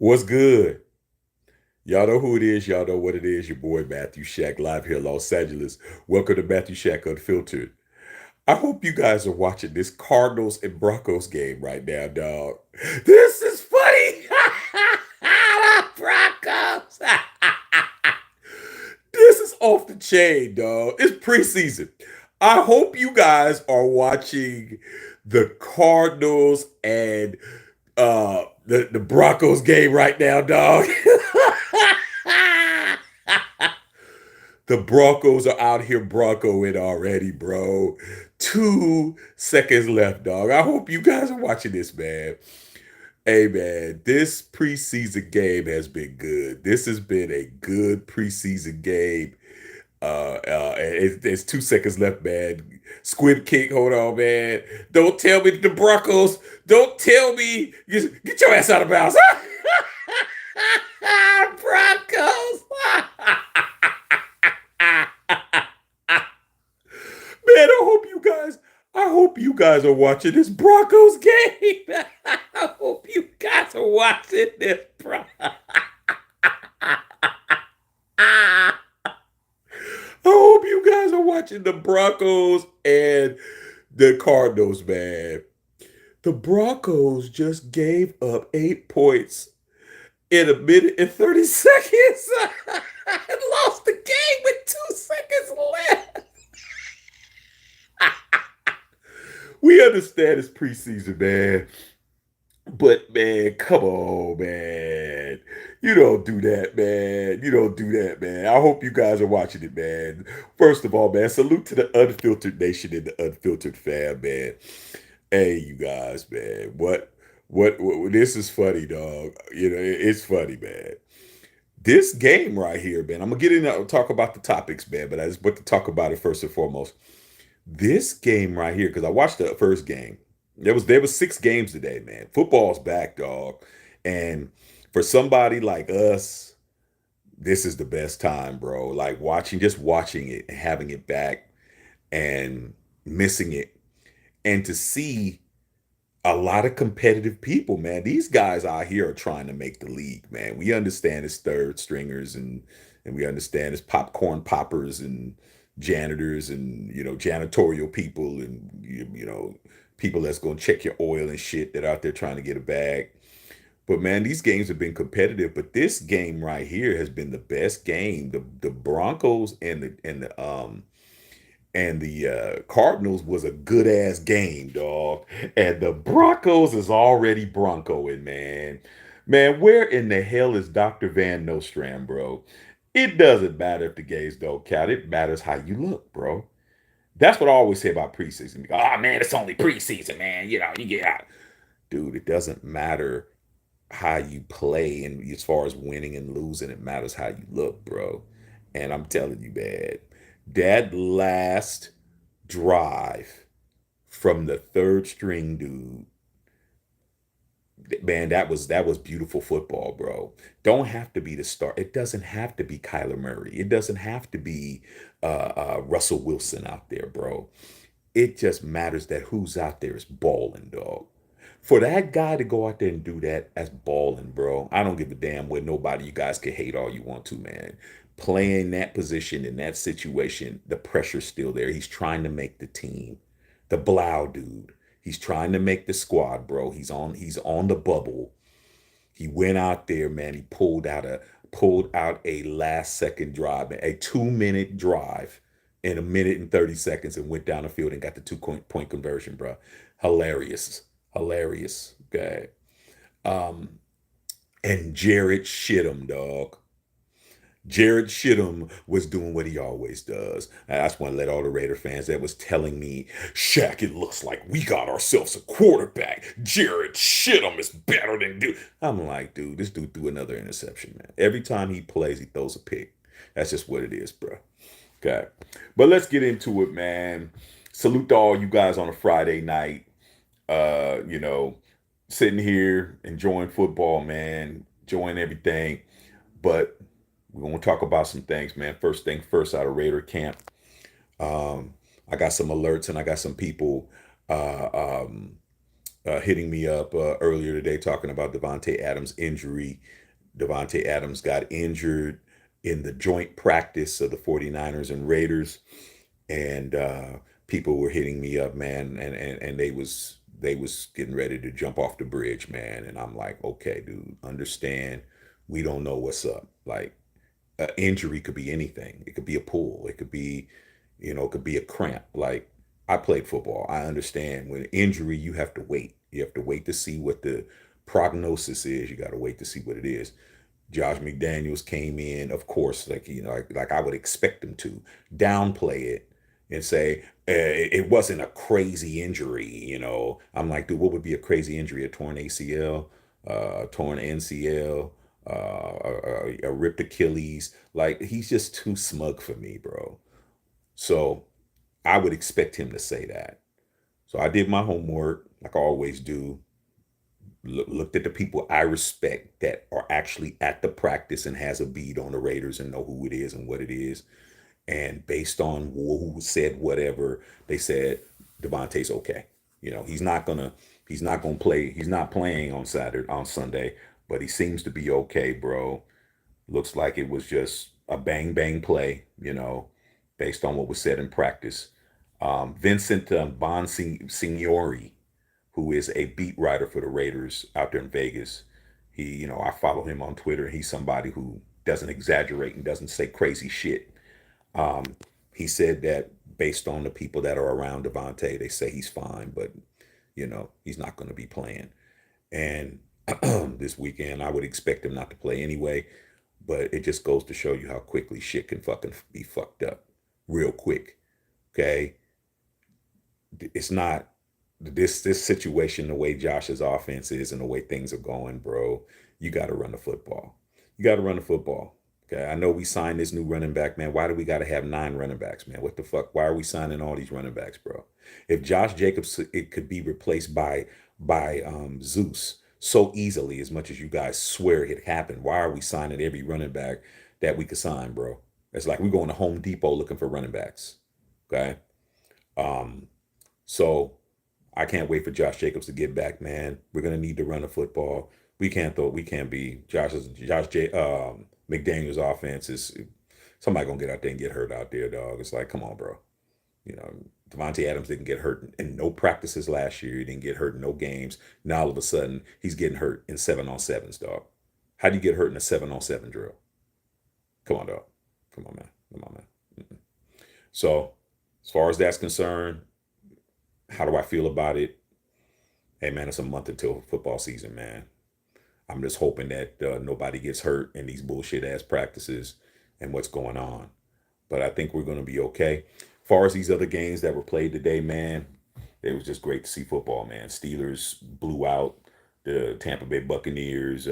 What's good? Y'all know who it is. Y'all know what it is. Your boy Matthew Shack, live here in Los Angeles. Welcome to Matthew Shack Unfiltered. I hope you guys are watching this Cardinals and Broncos game right now, dog. This is funny. The Broncos. This is off the chain, dog. It's preseason. I hope you guys are watching the Cardinals and the Broncos game right now, dog. The Broncos are out here broncoing already, bro. 2 seconds left, dog. I hope you guys are watching this, man. Hey, man, this preseason game has been good. This has been a good preseason game. It's 2 seconds left, man. Squid Kick, hold on, man. Don't tell me the Broncos. Don't tell me. Get your ass out of bounds. Broncos. Man, I hope you guys are watching this Broncos game. I hope you guys are watching this, bro. I hope you guys are watching the Broncos and the Cardinals, man. The Broncos just gave up 8 points in a minute and 30 seconds and lost the game with 2 seconds left. We understand it's preseason, man. But man, come on, man. You don't do that, man. You don't do that, man. I hope you guys are watching it, man. First of all, man, salute to the unfiltered nation and the unfiltered fam, man. Hey, you guys, man. What this is funny, dog. It's funny, man. This game right here, man. I'm gonna get in and talk about the topics, man, but I just want to talk about it first and foremost. This game right here, because I watched the first game. There was 6 games today, man. Football's back, dog. And for somebody like us, this is the best time, bro. Like just watching it and having it back and missing it. And to see a lot of competitive people, man. These guys out here are trying to make the league, man. We understand it's third stringers and we understand it's popcorn poppers and janitors and janitorial people and people that's gonna check your oil and shit that are out there trying to get a bag. But man, these games have been competitive. But this game right here has been the best game. The Broncos and the Cardinals was a good ass game, dog. And the Broncos is already Broncoing, man. Man, where in the hell is Dr. Van Nostrand, bro? It doesn't matter if the games don't count. It matters how you look, bro. That's what I always say about preseason. Oh man, it's only preseason, man. You get out. Dude, it doesn't matter how you play and as far as winning and losing, it matters how you look, bro. And I'm telling you, man, that last drive from the third string dude, man, that was beautiful football, bro. Don't have to be the star. It doesn't have to be Kyler Murray. It doesn't have to be Russell Wilson out there, bro. It just matters that who's out there is balling, dog. For that guy to go out there and do that as balling, bro, I don't give a damn what nobody, you guys can hate all you want to, man. Playing that position in that situation, the pressure's still there. He's trying to make the team. The Blau dude. He's trying to make the squad, bro. He's on the bubble. He went out there, man. He pulled out a last second drive, a 2 minute drive in a minute and 30 seconds and went down the field and got the two point conversion, bro. Hilarious. Hilarious. Okay. Um, and Jared Shittum, dog. Jared Shittum was doing what he always does. And I just want to let all the Raider fans that was telling me, Shaq, it looks like we got ourselves a quarterback. Jared Shittum is better than dude. I'm like, dude, this dude threw another interception, man. Every time he plays, he throws a pick. That's just what it is, bro. Okay. But let's get into it, man. Salute to all you guys on a Friday night. Uh, you know, Sitting here enjoying football, man, enjoying everything. But we're gonna talk about some things, man. First thing first, out of Raider camp, um, I got some alerts and I got some people uh, um, hitting me up earlier today talking about Davante Adams' injury. Davante Adams got injured in the joint practice of the 49ers and Raiders, and people were hitting me up, man, and they was getting ready to jump off the bridge, man. And I'm like, okay, dude, understand, we don't know what's up. Like, an injury could be anything. It could be a pull. It could be, it could be a cramp. Like, I played football. I understand when injury, you have to wait. You have to wait to see what the prognosis is. You got to wait to see what it is. Josh McDaniels came in, of course, like I would expect him to downplay it and say it wasn't a crazy injury. I'm like, dude, what would be a crazy injury? A torn ACL, torn NCL, a ripped Achilles. Like, he's just too smug for me, bro. So I would expect him to say that. So I did my homework, like I always do. Looked at the people I respect that are actually at the practice and has a bead on the Raiders and know who it is and what it is. And based on who said whatever, they said Davante's okay. He's not gonna play. He's not playing on Sunday, but he seems to be okay, bro. Looks like it was just a bang bang play, based on what was said in practice. Vincent Bonsignori, who is a beat writer for the Raiders out there in Vegas. I follow him on Twitter. He's somebody who doesn't exaggerate and doesn't say crazy shit. Um, he said that based on the people that are around Davante, they say he's fine, but he's not going to be playing. And this weekend, I would expect him not to play anyway. But it just goes to show you how quickly shit can fucking be fucked up, real quick. Okay, it's not this situation, the way Josh's offense is and the way things are going, bro. You got to run the football. You got to run the football. Okay, I know we signed this new running back, man. Why do we got to have 9 running backs, man? What the fuck? Why are we signing all these running backs, bro? If Josh Jacobs, it could be replaced by Zeus so easily, as much as you guys swear it happened. Why are we signing every running back that we could sign, bro? It's like we're going to Home Depot looking for running backs. Okay. So I can't wait for Josh Jacobs to get back, man. We're gonna need to run the football. We can't be McDaniels' offense is somebody gonna get out there and get hurt out there, dog. It's like, come on, bro. You know, Davante Adams didn't get hurt in no practices last year. He didn't get hurt in no games. Now all of a sudden he's getting hurt in 7-on-7s, dog. How do you get hurt in a 7-on-7 drill? Come on, dog. Come on, man. Come on, man. Mm-mm. So as far as that's concerned, how do I feel about it? Hey, man, it's a month until football season, man. I'm just hoping that nobody gets hurt in these bullshit ass practices and what's going on. But I think we're going to be okay. As far as these other games that were played today, man, it was just great to see football, man. Steelers blew out the Tampa Bay Buccaneers.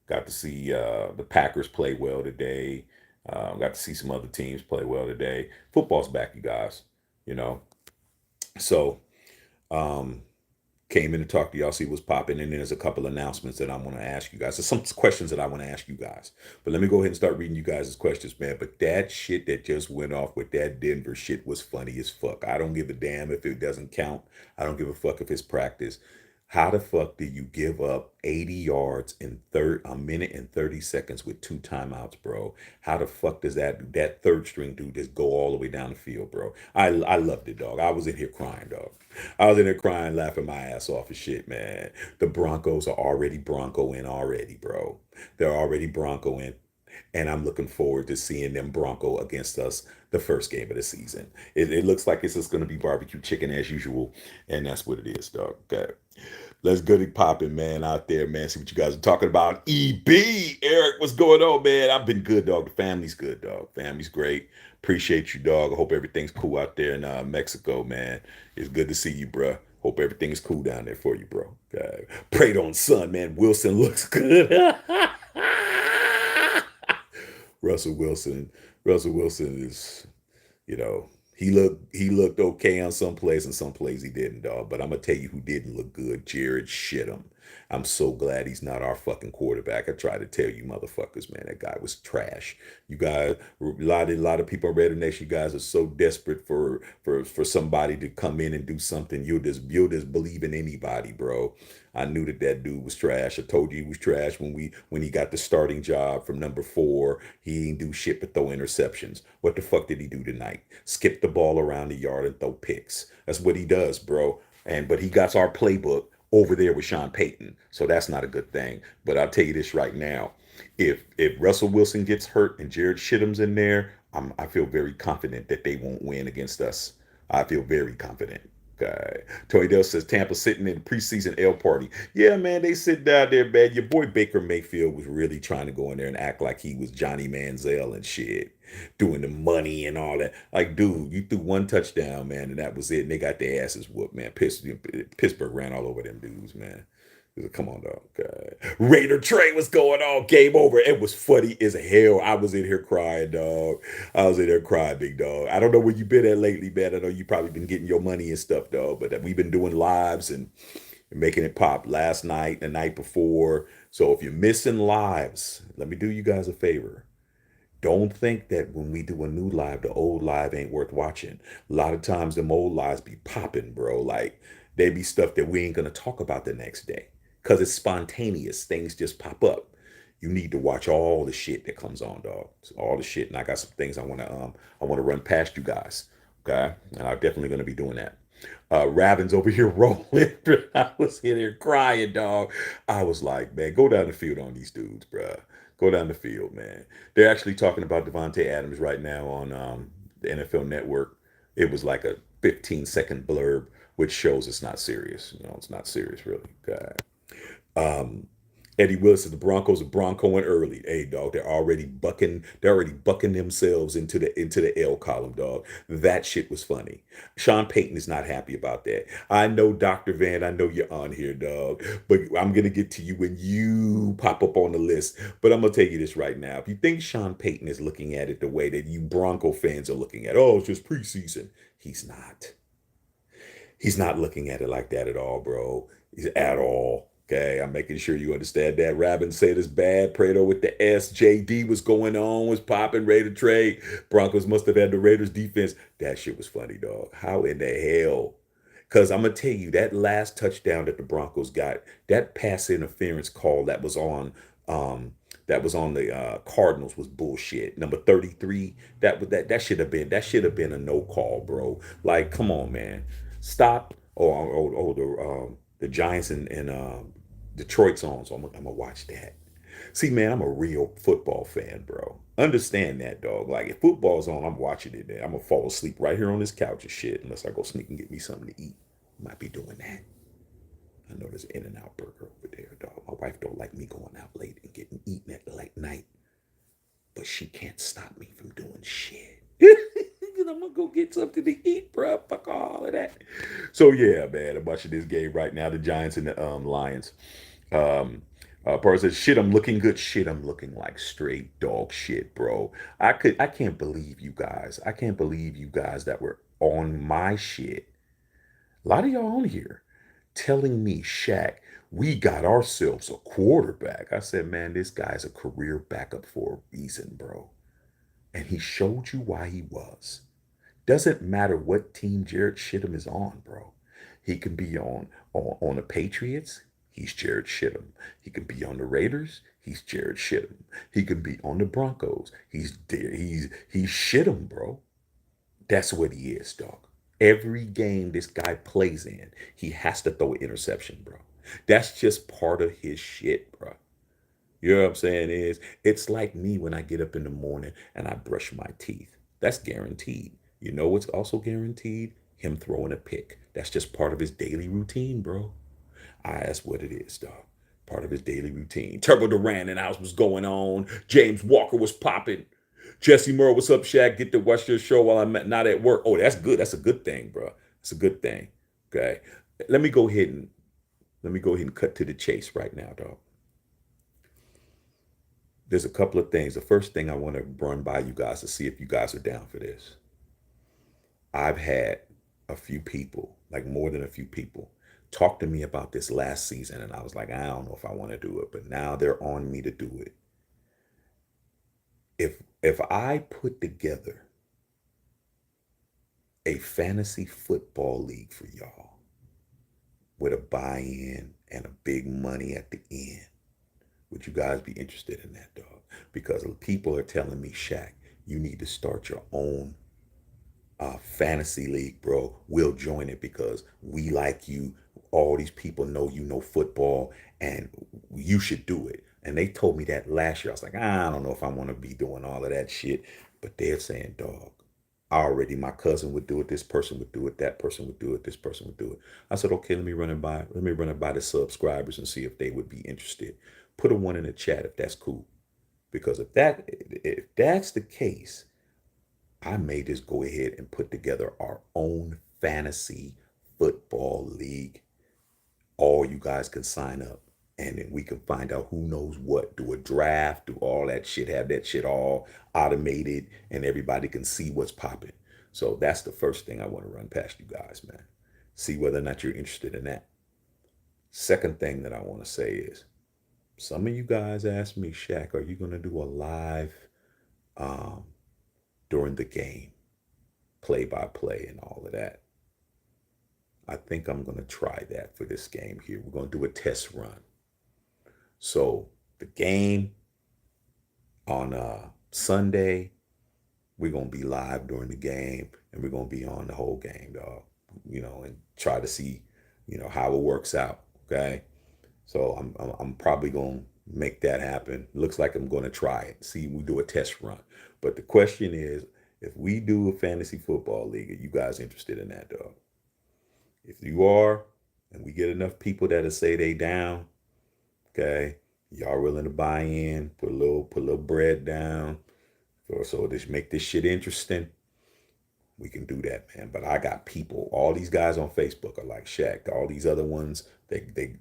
Got to see the Packers play well today. Got to see some other teams play well today. Football's back, you guys. You know, so um, came in to talk to y'all, see what's popping, and then there's a couple announcements that I want to ask you guys. There's some questions that I want to ask you guys. But let me go ahead and start reading you guys' questions, man. But that shit that just went off with that Denver shit was funny as fuck. I don't give a damn if it doesn't count. I don't give a fuck if it's practice. How the fuck do you give up 80 yards in a minute and 30 seconds with 2 timeouts, bro? How the fuck does that third string dude just go all the way down the field, bro? I loved it, dog. I was in here crying, dog. I was in there crying, laughing my ass off and shit, man. The Broncos are already Bronco in already, bro. They're already Bronco in. And I'm looking forward to seeing them Bronco against us the first game of the season. It looks like it's just going to be barbecue chicken as usual. And that's what it is, dog. Okay. Let's get it popping, man, out there, man. See what you guys are talking about. EB, Eric, what's going on, man? I've been good, dog. The family's good, dog. Family's great. Appreciate you, dog. I hope everything's cool out there in Mexico, man. It's good to see you, bro. Hope everything is cool down there for you, bro. Okay. Prayed on son, man. Wilson looks good. Russell Wilson. Russell Wilson is, you know, he looked okay on some plays and some plays he didn't, dog. But I'm gonna tell you who didn't look good. Jared Shittum. I'm so glad he's not our fucking quarterback. I tried to tell you motherfuckers, man, that guy was trash. You guys, a lot of people on Raider Nation, you guys are so desperate for somebody to come in and do something. You'll just believe in anybody, bro. I knew that dude was trash. I told you he was trash when he got the starting job from number 4. He ain't do shit but throw interceptions. What the fuck did he do tonight? Skip the ball around the yard and throw picks. That's what he does, bro. But he got our playbook over there with Sean Payton, so that's not a good thing. But I'll tell you this right now: if Russell Wilson gets hurt and Jared Shittum's in there, I feel very confident that they won't win against us. I feel very confident. Okay. Tony Dell says Tampa sitting in the preseason L party. Yeah, man, they sit down there, man. Your boy Baker Mayfield was really trying to go in there and act like he was Johnny Manziel and shit, doing the money and all that. Like, dude, you threw one touchdown, man, and that was it. And they got their asses whooped, man. Pittsburgh ran all over them dudes, man. Come on, dog. Raider Trey, what's going on? Game over. It was funny as hell. I was in here crying, dog. I was in there crying, big dog. I don't know where you been at lately, man. I know you probably been getting your money and stuff, dog. But we've been doing lives and making it pop last night, the night before. So if you're missing lives, let me do you guys a favor. Don't think that when we do a new live, the old live ain't worth watching. A lot of times them old lives be popping, bro. Like they be stuff that we ain't gonna talk about the next day. Cause it's spontaneous. Things just pop up. You need to watch all the shit that comes on, dog. All the shit. And I got some things I wanna run past you guys. Okay. And I'm definitely gonna be doing that. Ravin's over here rolling. I was in here crying, dog. I was like, man, go down the field on these dudes, bruh. Go down the field, man. They're actually talking about Davante Adams right now on the NFL Network. It was like a 15-second blurb, which shows it's not serious. It's not serious, really. God. Um, Eddie Wilson, the Broncos are broncoing early. Hey, dog, they're already bucking. They're already bucking themselves into the L column, dog. That shit was funny. Sean Payton is not happy about that. I know, Dr. Van. I know you're on here, dog. But I'm gonna get to you when you pop up on the list. But I'm gonna tell you this right now. If you think Sean Payton is looking at it the way that you Bronco fans are looking at, oh, it's just preseason. He's not. He's not looking at it like that at all, bro. He's at all. Okay, I'm making sure you understand that. Rabin said it's bad. Prado with the S. JD was going on, was popping, ready to trade. Broncos must have had the Raiders defense. That shit was funny, dog. How in the hell? Because I'm going to tell you, that last touchdown that the Broncos got, that pass interference call that was on the Cardinals was bullshit. Number 33, that should have been a no call, bro. Like, come on, man. Stop. Oh, the Giants and Detroit's on, so I'm gonna watch that. See, man, I'm a real football fan, bro. Understand that, dog. Like if football's on, I'm watching it. Man. I'm gonna fall asleep right here on this couch and shit, unless I go sneak and get me something to eat. Might be doing that. I know there's an In-N-Out burger over there, dog. My wife don't like me going out late and getting eaten at late night, but she can't stop me from doing shit. I'm gonna go get something to eat, bro. Fuck all of that. So yeah, man, I'm watching this game right now. The Giants and the Lions. Part says, "Shit, I'm looking good. Shit, I'm looking like straight dog shit, bro. I can't believe you guys. I can't believe you guys that were on my shit. A lot of y'all on here telling me, Shaq, we got ourselves a quarterback. I said, man, this guy's a career backup for a reason, bro. And he showed you why he was. Doesn't matter what team Jared Shittum is on, bro. He can be on the Patriots. He's Jared Shittum. He can be on the Raiders. He's Jared Shittum. He can be on the Broncos. He's Shittum, bro. That's what he is, dog. Every game this guy plays in, he has to throw an interception, bro. That's just part of his shit, bro. You know what I'm saying? It's like me when I get up in the morning and I brush my teeth. That's guaranteed. You know what's also guaranteed? Him throwing a pick. That's just part of his daily routine, bro. That's what it is, dog. Part of his daily routine. Turbo Duran and house was going on. James Walker was popping. Jesse Murray, what's up, Shaq? Get to watch your show while I'm not at work. Oh, that's good. That's a good thing, bro. It's a good thing. Okay. Let me go ahead and cut to the chase right now, dog. There's a couple of things. The first thing I want to run by you guys to see if you guys are down for this. I've had a few people, like more than a few people, talked to me about this last season, and I was like, I don't know if I want to do it, but now they're on me to do it. If I put together a fantasy football league for y'all with a buy-in and a big money at the end, would you guys be interested in that, dog? Because people are telling me, Shaq, you need to start your own fantasy league, bro. We'll join it because we like you. All these people know you know football, and you should do it. And they told me that last year. I was like, I don't know if I want to be doing all of that shit. But they're saying, dog, already my cousin would do it, this person would do it, that person would do it, this person would do it. I said, okay, let me run it by the subscribers and see if they would be interested. Put a one in the chat if that's cool. Because if that's the case, I may just go ahead and put together our own fantasy football league. All you guys can sign up, and then we can find out who knows what, do a draft, do all that shit, have that shit all automated, and everybody can see what's popping. So that's the first thing I want to run past you guys, man. See whether or not you're interested in that. Second thing that I want to say is some of you guys asked me, Shaq, are you going to do a live um, during the game, play by play, and all of that? I think I'm going to try that for this game here. We're going to do a test run. So the game on Sunday, we're going to be live during the game, and we're going to be on the whole game, dog. And try to see, how it works out. Okay. So I'm probably going to make that happen. Looks like I'm going to try it. See, we do a test run. But the question is, if we do a fantasy football league, are you guys interested in that, dog? If you are, and we get enough people that'll say they down, okay, y'all willing to buy in, put a little bread down, so just make this shit interesting, we can do that, man. But I got people, all these guys on Facebook are like, Shaq, all these other ones, they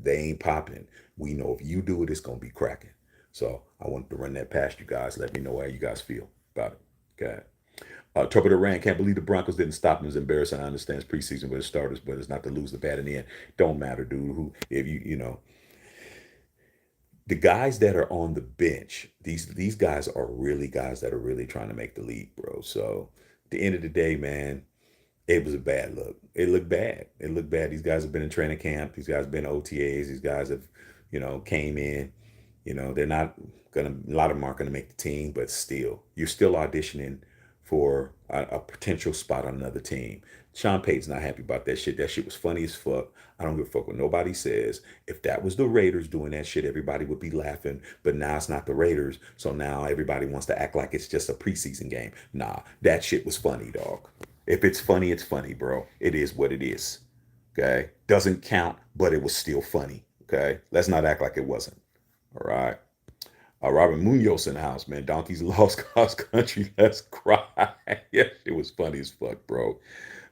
ain't popping. We know if you do it, it's gonna be cracking. So I wanted to run that past you guys. Let me know how you guys feel about it. Okay. Turbo Rand can't believe the Broncos didn't stop him. It's embarrassing. I understand it's preseason with the starters, but it's not to lose the bat in the end. Don't matter, dude. Who if the guys that are on the bench, these guys are really guys that are really trying to make the league, bro. So at the end of the day, man, it was a bad look. It looked bad. It looked bad. These guys have been in training camp. These guys have been OTAs. These guys have, came in. They're not gonna. A lot of them aren't gonna make the team, but still, you're still auditioning for a potential spot on another team. Sean Payton's not happy about that shit. That shit was funny as fuck. I don't give a fuck what nobody says. If that was the Raiders doing that shit, everybody would be laughing. But now it's not the Raiders, so now everybody wants to act like it's just a preseason game. Nah, that shit was funny, dog. If it's funny, it's funny, bro. It is what it is. Okay? Doesn't count, but it was still funny. Okay? Let's not act like it wasn't. All right? Robert Munoz in the house, man. Donkeys lost cross country. Let's cry. Yeah, it was funny as fuck, bro.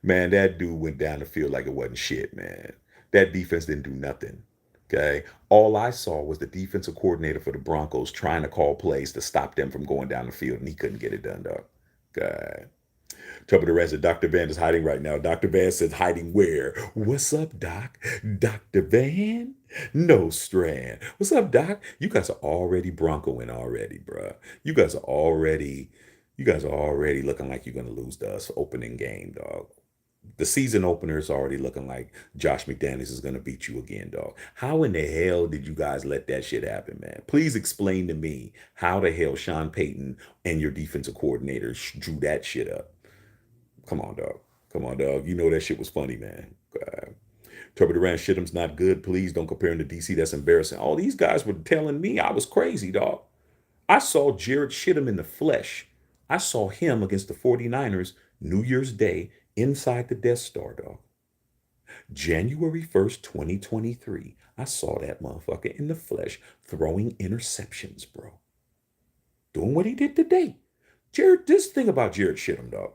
Man, that dude went down the field like it wasn't shit, man. That defense didn't do nothing. Okay. All I saw was the defensive coordinator for the Broncos trying to call plays to stop them from going down the field, and he couldn't get it done, dog. Okay. Trouble the rest of Dr. Van is hiding right now. Dr. Van says, hiding where? What's up, Doc? Dr. Van? No strand. What's up, Doc? You guys are already Broncoing already, bruh. You guys are already looking like you're gonna lose to us opening game, dog. The season opener is already looking like Josh McDaniels is gonna beat you again, dog. How in the hell did you guys let that shit happen, man? Please explain to me how the hell Sean Payton and your defensive coordinator drew that shit up. Come on, dog. Come on, dog. You know that shit was funny, man. Turbo Duran, Shittum's not good. Please don't compare him to DC. That's embarrassing. All these guys were telling me I was crazy, dog. I saw Jared Shittum in the flesh. I saw him against the 49ers New Year's Day inside the Death Star, dog. January 1st, 2023. I saw that motherfucker in the flesh throwing interceptions, bro. Doing what he did today. This thing about Jared Shittum, dog.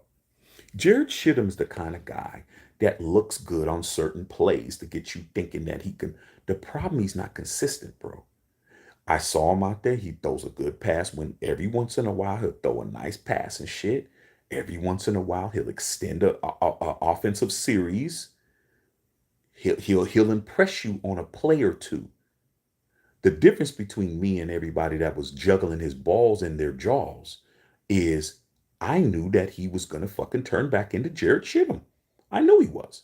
Jared Shittum's the kind of guy that looks good on certain plays to get you thinking that he can. The problem, he's not consistent, bro. I saw him out there. He throws a good pass when every once in a while he'll throw a nice pass and shit. Every once in a while he'll extend a offensive series. He'll impress you on a play or two. The difference between me and everybody that was juggling his balls in their jaws is I knew that he was gonna fucking turn back into Jared Shittum. I knew he was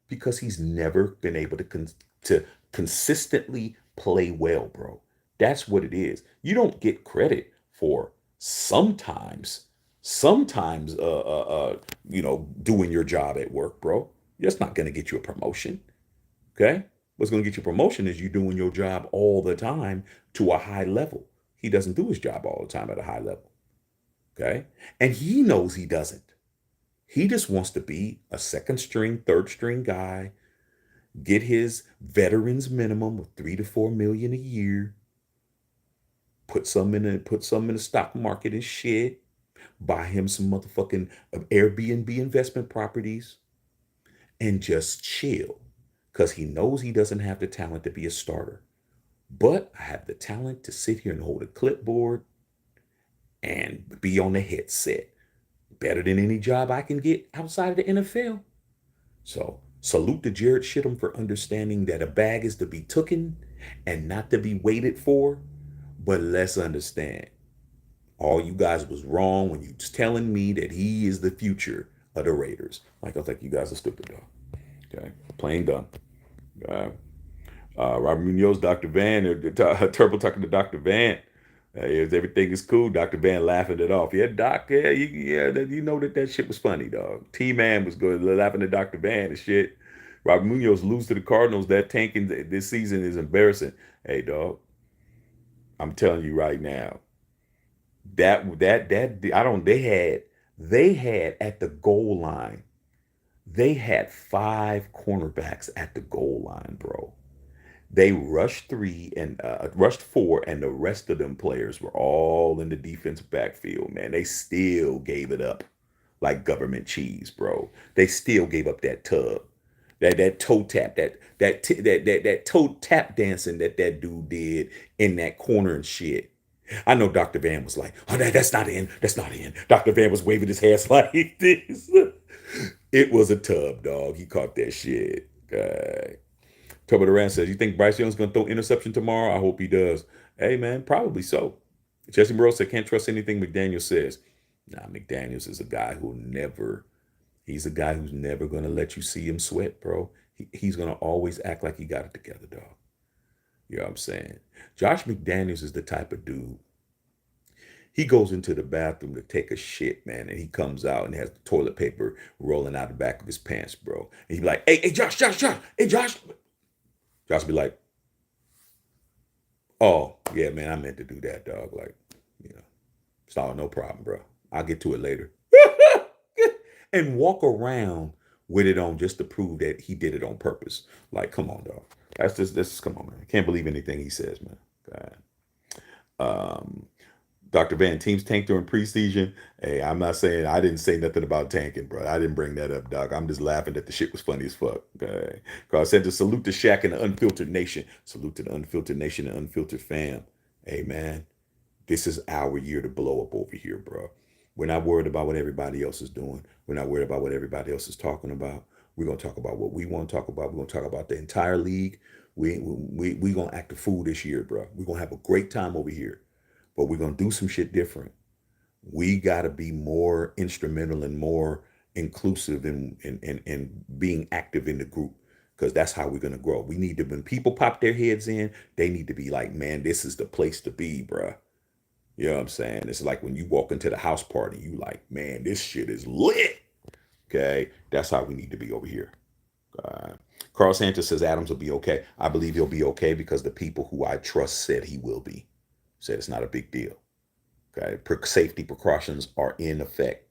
because he's never been able to consistently play well, bro. That's what it is. You don't get credit for sometimes, sometimes, doing your job at work, bro. That's not gonna get you a promotion. Okay? What's going to get you promotion is you doing your job all the time to a high level. He doesn't do his job all the time at a high level. Okay? And he knows he doesn't. He just wants to be a second string, third string guy, get his veterans minimum of 3 to 4 million a year, put some in the stock market and shit, buy him some motherfucking Airbnb investment properties, and just chill. Because he knows he doesn't have the talent to be a starter. But I have the talent to sit here and hold a clipboard and be on the headset. Better than any job I can get outside of the NFL. So salute to Jared Shittum for understanding that a bag is to be tooken and not to be waited for. But let's understand, all you guys was wrong when you was telling me that he is the future of the Raiders. Like, I think you guys are stupid, though. Okay, plain done. Uh, Robert Munoz, Dr. Van, Turbo talking to Dr. Van. Everything is cool. Dr. Van laughing it off. Yeah, Doc. Yeah, you know that shit was funny, dog. T-Man was good, laughing at Dr. Van and shit. Robert Munoz lose to the Cardinals. That tanking this season is embarrassing. Hey, dog. I'm telling you right now. That I don't. They had at the goal line. They had 5 cornerbacks at the goal line, bro. They rushed four, and the rest of them players were all in the defensive backfield. Man, they still gave it up like government cheese, bro. They still gave up that tub, that toe tap, that toe tap dancing that dude did in that corner and shit. I know Dr. Van was like, "Oh, that's not in. That's not in." Dr. Van was waving his hands like this. It was a tub, dog. He caught that shit. Toby Durant says, "You think Bryce Young's going to throw interception tomorrow? I hope he does." Hey, man, probably so. Jesse Burrow said, "Can't trust anything McDaniels says." Nah, McDaniels is a guy he's a guy who's never going to let you see him sweat, bro. He's going to always act like he got it together, dog. You know what I'm saying? Josh McDaniels is the type of dude. He goes into the bathroom to take a shit, man, and he comes out and has the toilet paper rolling out the back of his pants, bro. And he be like, hey, Josh, hey, Josh. Josh be like, oh, yeah, man, I meant to do that, dog. Like, you know, it's all no problem, bro. I'll get to it later. And walk around with it on just to prove that he did it on purpose. Like, come on, dog. Come on, man. I can't believe anything he says, man. Um, Dr. Van, teams tank during preseason. Hey, I'm not saying I didn't say nothing about tanking, bro. I didn't bring that up, Doc. I'm just laughing that the shit was funny as fuck. Okay. Carl said to salute to Shaq and the Unfiltered Nation. Salute to the Unfiltered Nation and Unfiltered fam. Hey, man, this is our year to blow up over here, bro. We're not worried about what everybody else is doing. We're not worried about what everybody else is talking about. We're gonna talk about what we want to talk about. We're gonna talk about the entire league. We gonna act a fool this year, bro. We're gonna have a great time over here, but we're gonna do some shit different. We gotta be more instrumental and more inclusive in being active in the group, because that's how we're gonna grow. We need to, when people pop their heads in, they need to be like, man, this is the place to be, bruh. You know what I'm saying? It's like when you walk into the house party, you like, man, this shit is lit. Okay, that's how we need to be over here. Uh, Carl Sanchez says Adams will be okay. I believe he'll be okay because the people who I trust said he will be. Said it's not a big deal. Okay, safety precautions are in effect.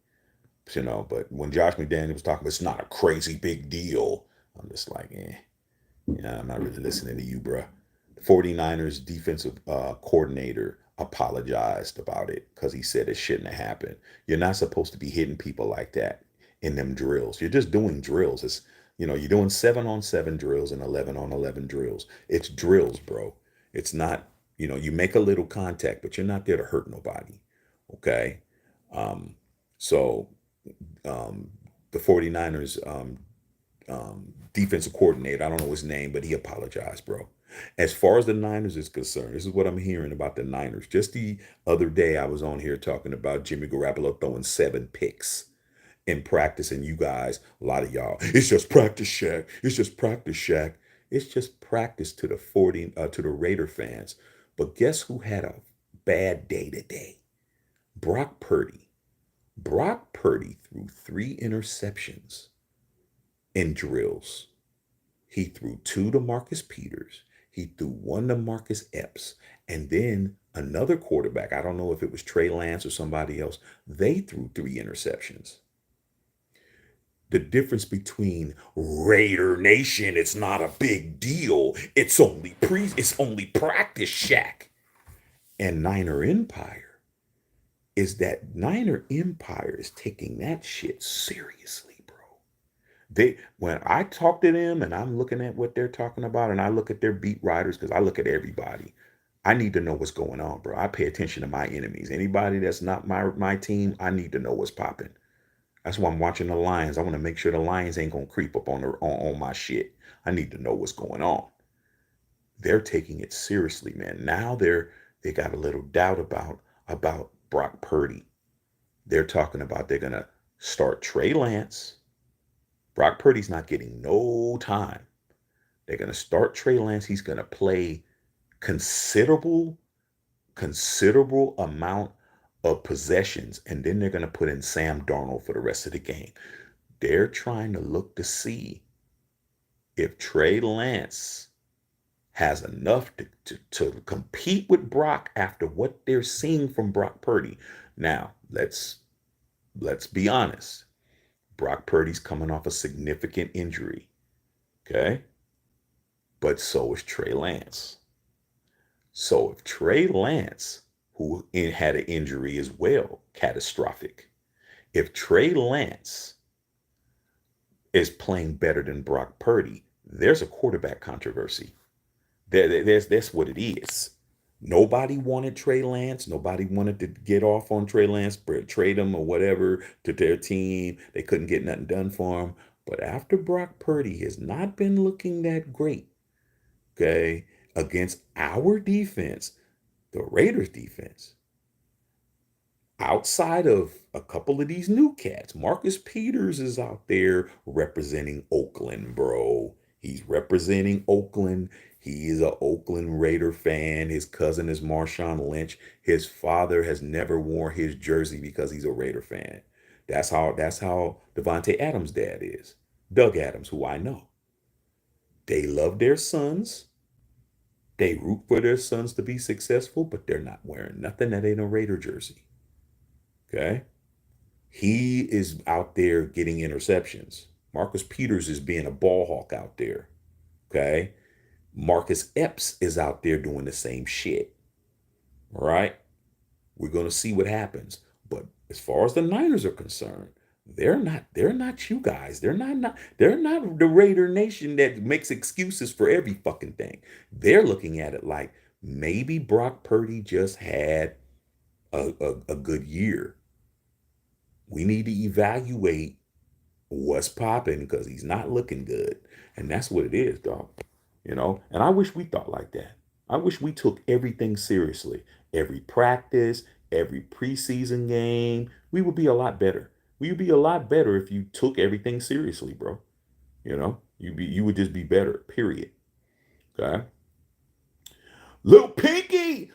But when Josh McDaniels was talking, it's not a crazy big deal. I'm just like, I'm not really listening to you, bruh. The 49ers defensive coordinator apologized about it because he said it shouldn't have happened. You're not supposed to be hitting people like that in them drills. You're just doing drills. You're doing 7-on-7 drills and 11-on-11 drills. It's drills, bro. It's not, you make a little contact, but you're not there to hurt nobody. Okay. So the 49ers defensive coordinator. I don't know his name, but he apologized, bro. As far as the Niners is concerned, this is what I'm hearing about the Niners. Just the other day, I was on here talking about Jimmy Garoppolo throwing 7 picks in practice, and you guys, a lot of y'all, it's just practice, Shaq. It's just practice, Shaq. It's just practice to the 40 to the Raider fans. But guess who had a bad day today? Brock Purdy. Brock Purdy threw 3 interceptions in drills. He threw 2 to Marcus Peters. He threw 1 to Marcus Epps. And then another quarterback, I don't know if it was Trey Lance or somebody else, they threw 3 interceptions. The difference between Raider Nation, it's not a big deal. It's only practice, Shaq. And Niner Empire is that Niner Empire is taking that shit seriously, bro. When I talk to them and I'm looking at what they're talking about and I look at their beat writers, because I look at everybody, I need to know what's going on, bro. I pay attention to my enemies. Anybody that's not my team, I need to know what's popping. That's why I'm watching the Lions. I want to make sure the Lions ain't gonna creep up on my shit. I need to know what's going on. They're taking it seriously, man. Now they got a little doubt about Brock Purdy. They're talking about they're gonna start Trey Lance. Brock Purdy's not getting no time. They're gonna start Trey Lance. He's gonna play considerable, considerable amount of possessions, and then they're gonna put in Sam Darnold for the rest of the game. They're trying to look to see if Trey Lance has enough to compete with Brock after what they're seeing from Brock Purdy. Now, let's be honest. Brock Purdy's coming off a significant injury. Okay? But so is Trey Lance. So if Trey Lance, who had an injury as well, catastrophic, if Trey Lance is playing better than Brock Purdy, there's a quarterback controversy. That's what it is. Nobody wanted Trey Lance. Nobody wanted to get off on Trey Lance, trade him or whatever to their team. They couldn't get nothing done for him. But after Brock Purdy has not been looking that great, okay, against our defense, the Raiders defense, outside of a couple of these new cats, Marcus Peters is out there representing Oakland, bro. He's representing Oakland. He is a Oakland Raider fan. His cousin is Marshawn Lynch. His father has never worn his jersey because he's a Raider fan. That's how Davante Adams' dad is. Doug Adams, who I know. They love their sons. They root for their sons to be successful, but they're not wearing nothing that ain't a Raider jersey. Okay? He is out there getting interceptions. Marcus Peters is being a ball hawk out there. Okay? Marcus Epps is out there doing the same shit. All right? We're going to see what happens. But as far as the Niners are concerned, they're not you guys. They're not the Raider Nation that makes excuses for every fucking thing. They're looking at it like maybe Brock Purdy just had a good year. We need to evaluate what's popping because he's not looking good. And that's what it is, dog. And I wish we thought like that. I wish we took everything seriously. Every practice, every preseason game, we would be a lot better. We would be a lot better if you took everything seriously, bro. You would just be better, period. Okay. Little Pinky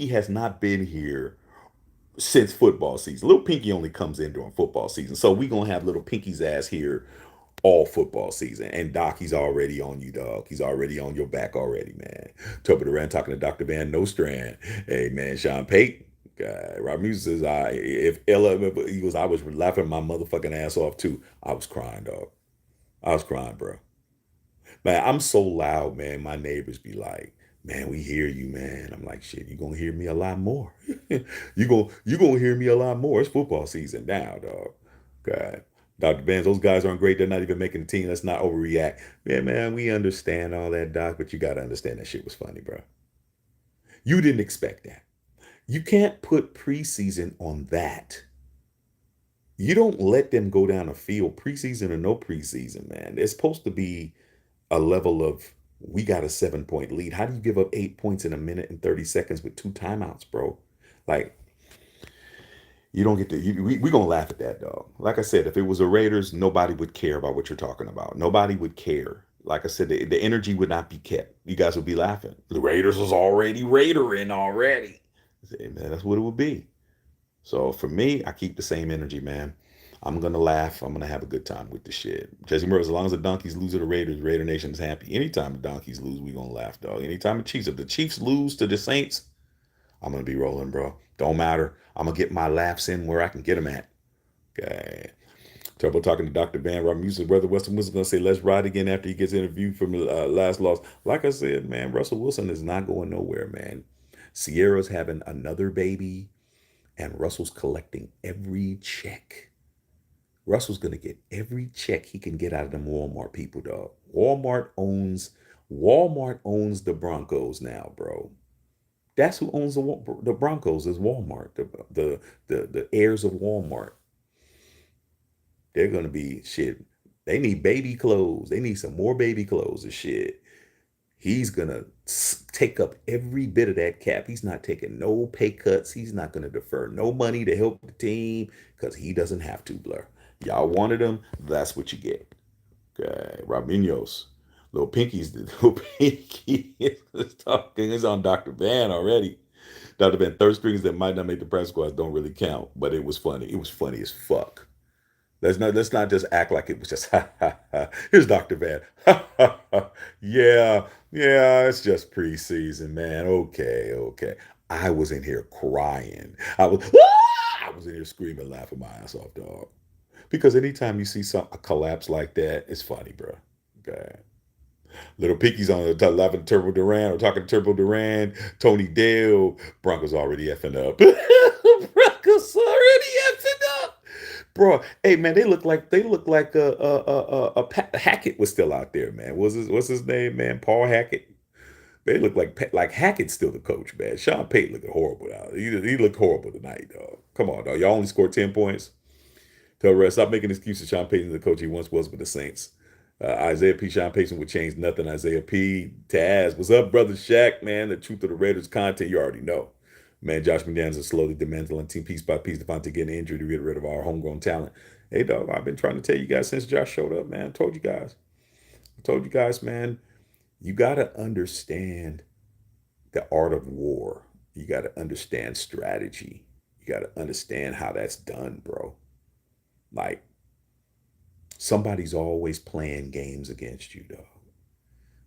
has not been here since football season. Little Pinky only comes in during football season. So we gonna have little Pinky's ass here all football season. And Doc, he's already on you, dog. He's already on your back already, man. Toby Duran talking to Dr. Van Nostrand. Hey man, Sean Payton. Rob Music says if Ella Eagles, I was laughing my motherfucking ass off too. I was crying, dog. I was crying, bro. Man, I'm so loud, man. My neighbors be like, "Man, we hear you, man." I'm like, "Shit, you gonna hear me a lot more. you gonna hear me a lot more. It's football season now, dog." God, Dr. Benz, those guys aren't great. They're not even making the team. Let's not overreact. Yeah, man, we understand all that, Doc, but you gotta understand that shit was funny, bro. You didn't expect that. You can't put preseason on that. You don't let them go down the field, preseason or no preseason, man. It's supposed to be a level of, we got a 7 point lead. How do you give up 8 points in a minute and 30 seconds with two timeouts, bro? Like, you don't get to, we going to laugh at that, dog. Like I said, if it was the Raiders, nobody would care about what you're talking about. Nobody would care. Like I said, the energy would not be kept. You guys would be laughing. The Raiders was already Raidering already. I say, man, that's what it would be. So for me, I keep the same energy, man. I'm gonna laugh. I'm gonna have a good time with the shit. Jesse Murray, as long as the Donkeys lose to the Raiders, Raider Nation is happy. Anytime the Donkeys lose, we gonna laugh, dog. Anytime the Chiefs, if the Chiefs lose to the Saints, I'm gonna be rolling, bro. Don't matter. I'm gonna get my laughs in where I can get them at. Okay. Turbo talking to Dr. Van Rob Music. Brother Russell Wilson gonna say, let's ride again after he gets interviewed from the last loss. Like I said, man, Russell Wilson is not going nowhere, man. Sierra's having another baby, and Russell's collecting every check. Russell's gonna get every check he can get out of them Walmart people, dog. Walmart owns the Broncos now, bro. That's who owns the Broncos is Walmart. The heirs of Walmart. They're gonna be shit. They need baby clothes. They need some more baby clothes and shit. He's gonna take up every bit of that cap. He's not taking no pay cuts. He's not gonna defer no money to help the team because he doesn't have to, blur. Y'all wanted him. That's what you get. Okay, Rabinos. Little Pinky's little Pinky is talking. It's on Dr. Van already. Dr. Van, third strings that might not make the press squads don't really count, but it was funny. It was funny as fuck. Let's not just act like it was just ha ha ha. Here's Dr. Van. Ha ha ha. Yeah, yeah, it's just preseason, man. Okay, okay. I was in here crying. I was in here screaming, laughing my ass off, dog. Because anytime you see a collapse like that, it's funny, bro. Okay. Little Picky's on the laughing Turbo Duran or talking to Turbo Duran, Tony Dale. Broncos already effing up. Broncos already effing up. Bro, hey man, they look like Hackett was still out there, man. What's his name, man? Paul Hackett. They look like Hackett's still the coach, man. Sean Payton looking horrible now. He looked horrible tonight, dog. Come on, dog. Y'all only scored 10 points. Tell Red, stop making excuses. Sean Payton, the coach he once was with the Saints. Isaiah P. Sean Payton would change nothing. Isaiah P. Taz, what's up, brother Shaq? Man, the truth of the Raiders content you already know. Man, Josh McDaniels is slowly dismantling team piece by piece. Davante getting injured to get rid of our homegrown talent. Hey, dog, I've been trying to tell you guys since Josh showed up, man. I told you guys, man. You gotta understand the art of war. You gotta understand strategy. You gotta understand how that's done, bro. Like, somebody's always playing games against you, dog.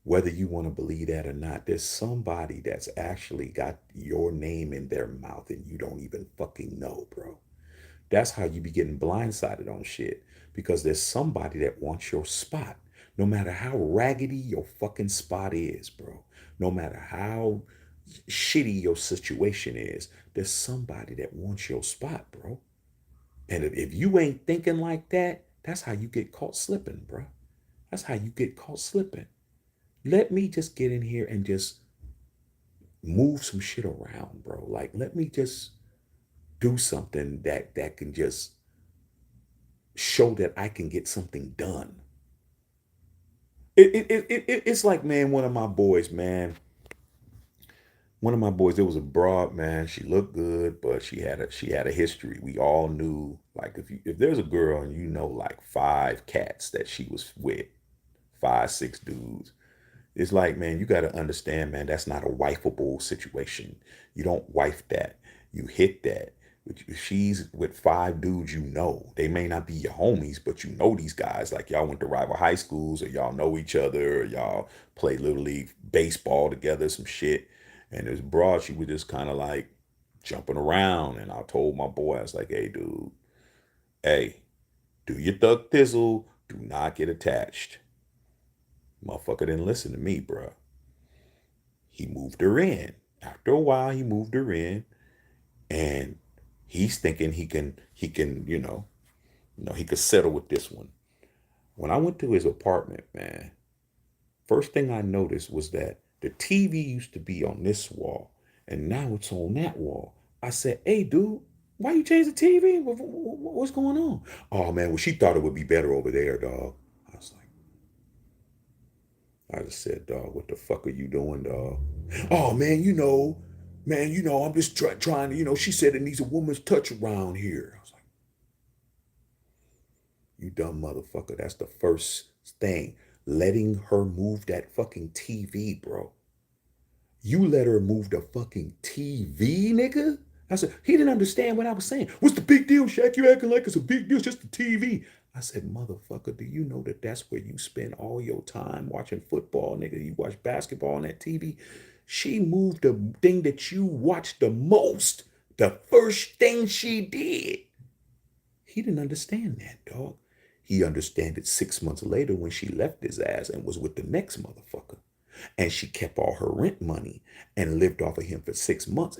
Whether you want to believe that or not, there's somebody that's actually got your name in their mouth and you don't even fucking know, bro. That's how you be getting blindsided on shit because there's somebody that wants your spot. No matter how raggedy your fucking spot is, bro. No matter how shitty your situation is, there's somebody that wants your spot, bro. And if you ain't thinking like that, that's how you get caught slipping, bro. That's how you get caught slipping. Let me just get in here and just move some shit around, bro. Like, let me just do something that can just show that I can get something done. It's like, man, one of my boys, it was a broad, man. She looked good, but she had a history. We all knew, like, if there's a girl and you know like five cats that she was with, five, six dudes. It's like, man, you got to understand, man, that's not a wifeable situation. You don't wife that. You hit that. If she's with five dudes, you know. They may not be your homies, but you know these guys. Like, y'all went to rival high schools, or y'all know each other, or y'all play Little League baseball together, some shit. And this broad, she was just kind of like jumping around. And I told my boy, I was like, hey, dude, hey, do your thug thizzle. Do not get attached. Motherfucker didn't listen to me, bro. He moved her in. After a while, he moved her in, and he's thinking he could settle with this one. When I went to his apartment, man, first thing I noticed was that the TV used to be on this wall, and now it's on that wall. I said, "Hey, dude, Why you change the TV? What's going on? Oh man, well she thought it would be better over there, dog. I was like, I just said, dog, what the fuck are you doing, dog? Oh man, I'm just trying to, she said it needs a woman's touch around here. I was like, you dumb motherfucker. That's the first thing. Letting her move that fucking TV, bro. You let her move the fucking TV, nigga? I said, he didn't understand what I was saying. What's the big deal, Shaq? You acting like it's a big deal. It's just the TV. I said, motherfucker, do you know that that's where you spend all your time watching football, nigga? You watch basketball on that TV. She moved the thing that you watched the most. The first thing she did. He didn't understand that, dog. He understood it 6 months later when she left his ass and was with the next motherfucker. And she kept all her rent money and lived off of him for 6 months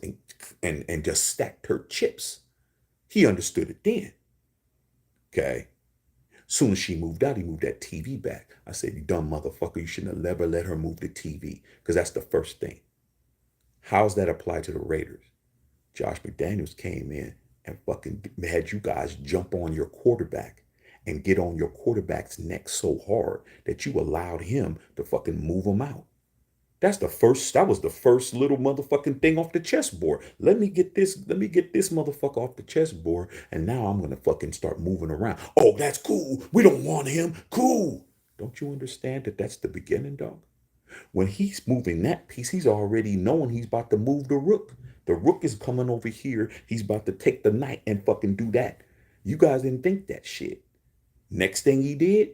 and just stacked her chips. He understood it then. Okay. Soon as she moved out, he moved that TV back. I said, you dumb motherfucker, you shouldn't have never let her move the TV. Because that's the first thing. How's that apply to the Raiders? Josh McDaniels came in and fucking had you guys jump on your quarterback and get on your quarterback's neck so hard that you allowed him to fucking move him out. That was the first little motherfucking thing off the chessboard. Let me get this motherfucker off the chessboard, and now I'm gonna fucking start moving around. Oh, that's cool. We don't want him. Cool. Don't you understand that that's the beginning, dog? When he's moving that piece, he's already knowing he's about to move the rook. The rook is coming over here. He's about to take the knight and fucking do that. You guys didn't think that shit. Next thing he did,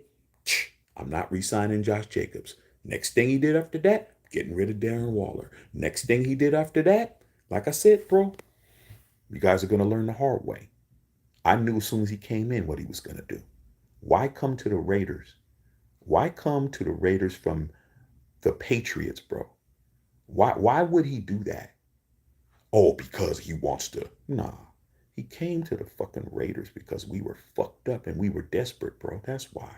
I'm not re-signing Josh Jacobs. Next thing he did after that, getting rid of Darren Waller. Next thing he did after that, like I said, bro, you guys are going to learn the hard way. I knew as soon as he came in what he was going to do. Why come to the Raiders? Why come to the Raiders from the Patriots, bro? Why would he do that? Oh, because he wants to. Nah. He came to the fucking Raiders because we were fucked up and we were desperate, bro. That's why.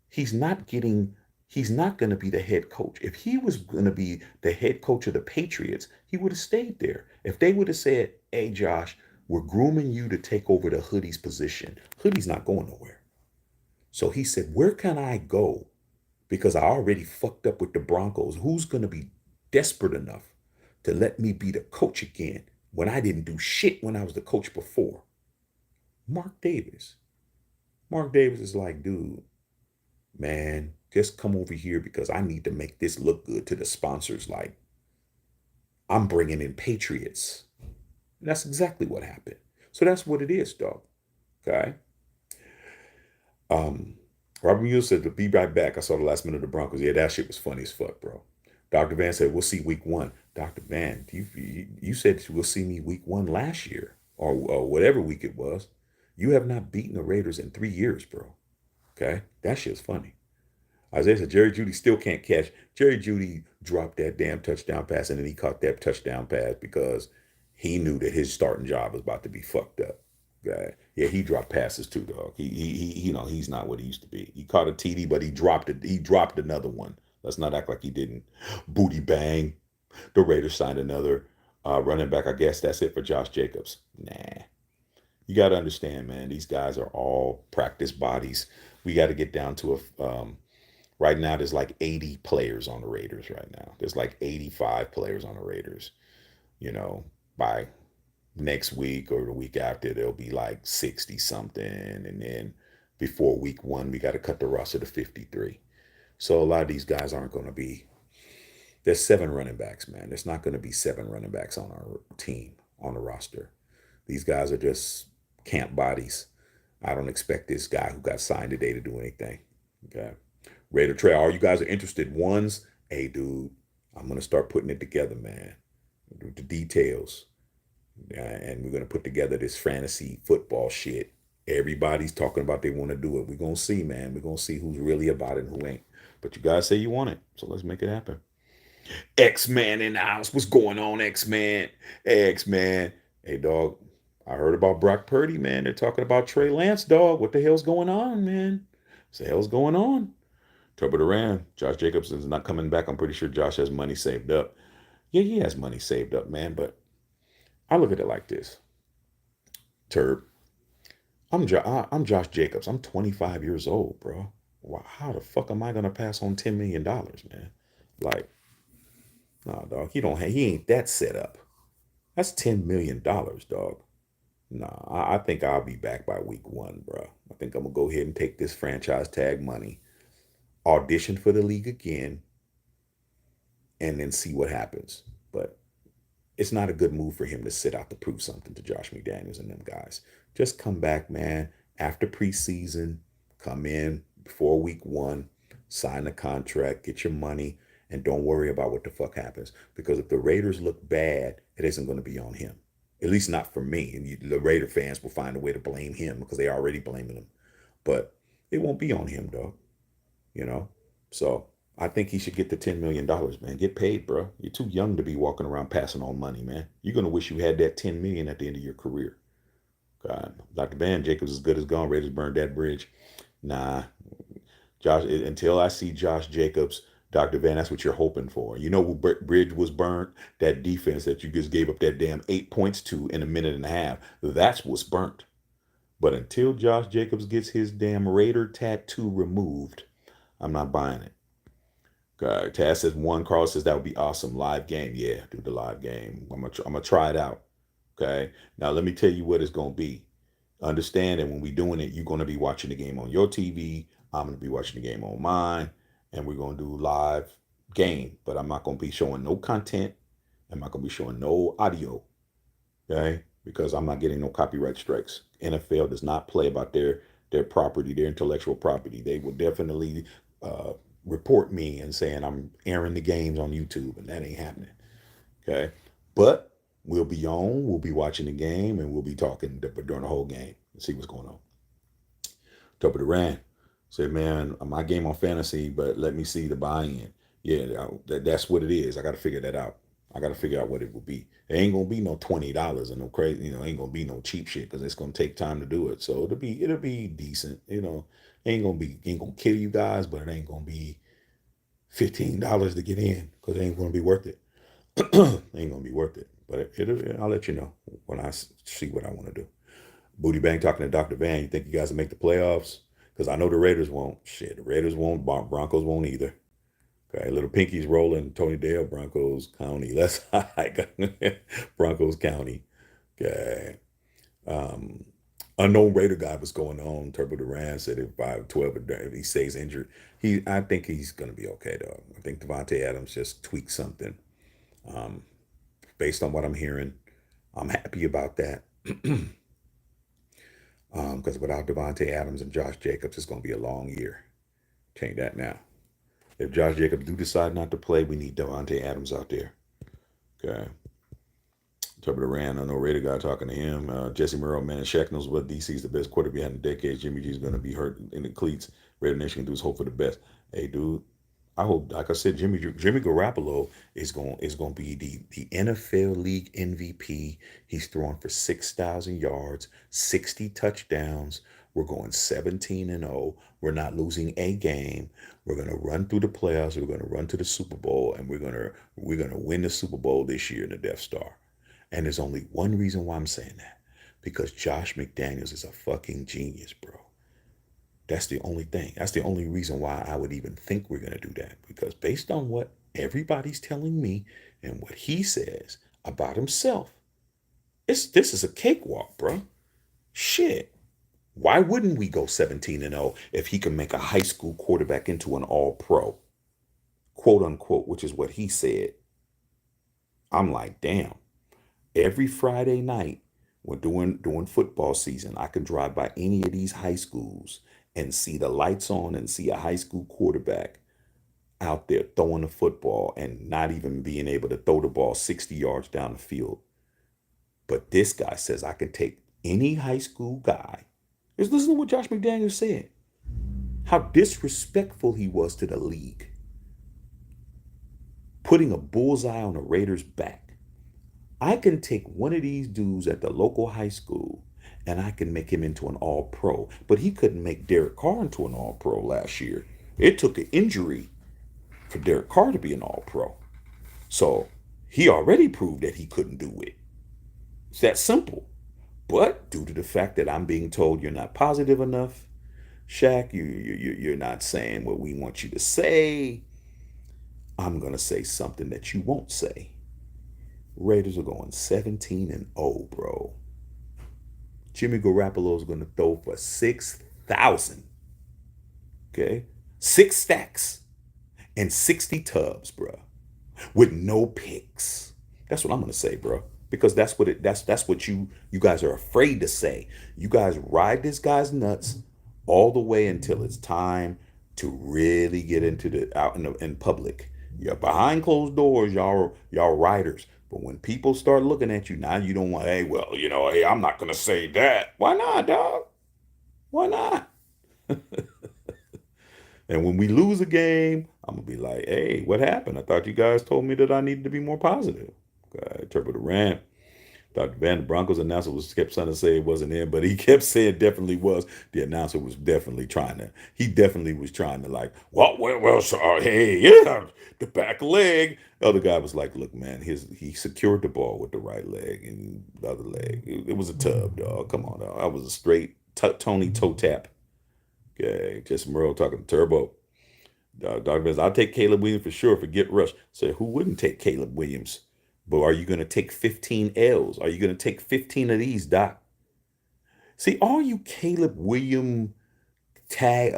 He's not going to be the head coach. If he was going to be the head coach of the Patriots, he would have stayed there. If they would have said, hey, Josh, we're grooming you to take over the Hoodie's position, Hoodie's not going nowhere. So he said, where can I go? Because I already fucked up with the Broncos. Who's going to be desperate enough to let me be the coach again when I didn't do shit when I was the coach before? Mark Davis. Mark Davis is like, dude, man, just come over here because I need to make this look good to the sponsors. Like, I'm bringing in Patriots. And that's exactly what happened. So that's what it is, dog. Okay. Robert Mule said to be right back. I saw the last minute of the Broncos. Yeah, that shit was funny as fuck, bro. Dr. Van said, we'll see week one. Dr. Van, you said we'll see me week one last year or whatever week it was. You have not beaten the Raiders in 3 years, bro. Okay. That shit's funny. Isaiah said Jerry Jeudy still can't catch. Jerry Jeudy dropped that damn touchdown pass and then he caught that touchdown pass because he knew that his starting job was about to be fucked up. Okay. Yeah, he dropped passes too, dog. He's not what he used to be. He caught a TD, but he dropped it. He dropped another one. Let's not act like he didn't. Booty bang. The Raiders signed another running back. I guess that's it for Josh Jacobs. Nah. You got to understand, man. These guys are all practice bodies. We got to get down to a right now, there's like 80 players on the Raiders right now. There's like 85 players on the Raiders. You know, by next week or the week after, there'll be like 60 something. And then before week one, we got to cut the roster to 53. So a lot of these guys aren't going to be, there's 7 running backs, man. There's not going to be 7 running backs on our team, on the roster. These guys are just camp bodies. I don't expect this guy who got signed today to do anything. Okay. Raider Trail, all you guys are interested ones, hey, dude, I'm going to start putting it together, man. The details. And we're going to put together this fantasy football shit. Everybody's talking about they want to do it. We're going to see, man. We're going to see who's really about it and who ain't. But you guys say you want it, so let's make it happen. X-Man in the house. What's going on, X-Man? X-Man. Hey, dog, I heard about Brock Purdy, man. They're talking about Trey Lance, dog. What the hell's going on, man? What the hell's going on? Turbo Duran, Josh Jacobs is not coming back. I'm pretty sure Josh has money saved up. Yeah, he has money saved up, man. But I look at it like this. Turb. I'm Josh Jacobs. I'm 25 years old, bro. How the fuck am I gonna pass on $10 million, man? Like, nah, dog. He ain't that set up. That's $10 million, dog. Nah, I think I'll be back by week one, bro. I think I'm gonna go ahead and take this franchise tag money, audition for the league again, and then see what happens. But it's not a good move for him to sit out to prove something to Josh McDaniels and them guys. Just come back, man, after preseason, come in before week one, sign the contract, get your money, and don't worry about what the fuck happens. Because if the Raiders look bad, it isn't going to be on him. At least not for me. And the Raider fans will find a way to blame him because they already blaming him. But it won't be on him, dog. You know? So I think he should get the $10 million, man. Get paid, bro. You're too young to be walking around passing on money, man. You're gonna wish you had that 10 million at the end of your career. God, Dr. Van Jacobs is good as gone. Raiders burned that bridge. Nah, Josh. Until I see Josh Jacobs, Dr. Van, that's what you're hoping for. You know what bridge was burnt? That defense that you just gave up that damn 8 points to in a minute and a half. That's what's burnt. But until Josh Jacobs gets his damn Raider tattoo removed, I'm not buying it. Taz says one. Carl says that would be awesome. Live game. Yeah, do the live game. I'm gonna try it out. Okay. Now let me tell you what it's gonna be. Understand that when we're doing it, you're gonna be watching the game on your TV. I'm gonna be watching the game on mine, and we're gonna do live game. But I'm not gonna be showing no content. I'm not gonna be showing no audio. Okay, because I'm not getting no copyright strikes. NFL does not play about their property, their intellectual property. They will definitely uh, report me and saying I'm airing the games on YouTube, and that ain't happening. Okay, but we'll be on. We'll be watching the game, and we'll be talking during the whole game and see what's going on. Top of the Rand said, "Man, my game on fantasy, but let me see the buy-in. Yeah, that's what it is. I got to figure that out. I got to figure out what it will be. It ain't gonna be no $20 and no crazy. Ain't gonna be no cheap shit because it's gonna take time to do it. So it'll be decent. Ain't gonna kill you guys, but it ain't gonna be $15 to get in because it ain't gonna be worth it. Ain't gonna be worth it. But I'll let you know when I see what I want to do. Booty Bang talking to Dr. Van. You think you guys will make the playoffs? Because I know the Raiders won't. Shit, the Raiders won't. Broncos won't either. Okay, little pinkies rolling. Tony Dale, Broncos County. Let's hike. Broncos County. Okay. Um, Unknown Raider guy was going on. Turbo Duran said if 5-12 if he stays injured, I think he's gonna be okay though. I think Davante Adams just tweaked something. Um, Based on what I'm hearing, I'm happy about that. Because without Davante Adams and Josh Jacobs, it's gonna be a long year. Tell you that now. If Josh Jacobs do decide not to play, we need Davante Adams out there. Okay. Turbo Duran, I know Raider guy talking to him. Jesse Murrow, man, Shaq knows what DC's the best quarterback in the decade. Jimmy G's going to be hurt in the cleats. Raider Nation can do is hope for the best. Hey, dude, I hope, like I said, Jimmy Garoppolo is going to be the NFL League MVP. He's throwing for 6,000 yards, 60 touchdowns. We're going 17-0. We're not losing a game. We're gonna run through the playoffs. We're gonna run to the Super Bowl, and we're gonna win the Super Bowl this year in the Death Star. And there's only one reason why I'm saying that. Because Josh McDaniels is a fucking genius, bro. That's the only thing. That's the only reason why I would even think we're going to do that. Because based on what everybody's telling me and what he says about himself, this is a cakewalk, bro. Shit. Why wouldn't we go 17-0 if he can make a high school quarterback into an all pro? Quote unquote, which is what he said. I'm like, damn. Every Friday night, when during football season, I can drive by any of these high schools and see the lights on and see a high school quarterback out there throwing the football and not even being able to throw the ball 60 yards down the field. But this guy says I can take any high school guy. Just listen to what Josh McDaniels said. How disrespectful he was to the league. Putting a bullseye on the Raiders' back. I can take one of these dudes at the local high school and I can make him into an all pro. But he couldn't make Derek Carr into an all pro last year. It took an injury for Derek Carr to be an all pro. So he already proved that he couldn't do it. It's that simple. But due to the fact that I'm being told you're not positive enough, Shaq, you're not saying what we want you to say, I'm going to say something that you won't say. Raiders are going 17-0, bro. Jimmy Garoppolo is going to throw for 6,000. Okay? 6 stacks and 60 tubs, bro, with no picks. That's what I'm gonna say, bro. Because that's what you guys are afraid to say. You guys ride this guy's nuts all the way until it's time to really get into the out in public. You're behind closed doors, y'all riders. But when people start looking at you now, you don't want, hey, well, hey, I'm not gonna say that. Why not, dog? Why not? And when we lose a game, I'm gonna be like, hey, what happened? I thought you guys told me that I needed to be more positive. Turbo the rant. Dr. Van, the Broncos announcer was kept trying to say it wasn't in, but he kept saying definitely was. The announcer was definitely trying to. He definitely was trying to like, well, sir, hey, yeah, the back leg. The other guy was like, look, man, he secured the ball with the right leg and the other leg. It was a tub, dog. Come on, dog. I was a straight Tony toe tap. Okay, Jesse Merle talking to Turbo. Dr. Benz, I'll take Caleb Williams for sure for get rush. So who wouldn't take Caleb Williams? But are you going to take 15 L's? Are you going to take 15 of these, Doc? See, all you Caleb Williams tag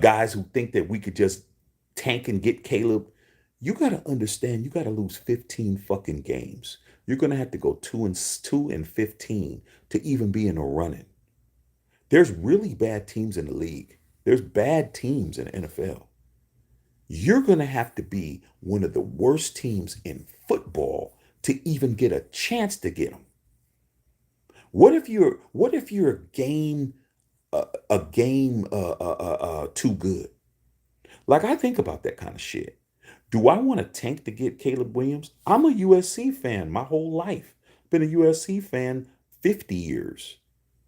guys who think that we could just tank and get Caleb, you got to understand, you got to lose 15 fucking games. You're going to have to go 2-15 to even be in a running. There's really bad teams in the league. There's bad teams in the NFL. You're going to have to be one of the worst teams in football to even get a chance to get them. What if you're a game too good? Like, I think about that kind of shit. Do I want to tank to get Caleb Williams? I'm a USC fan my whole life. Been a USC fan 50 years.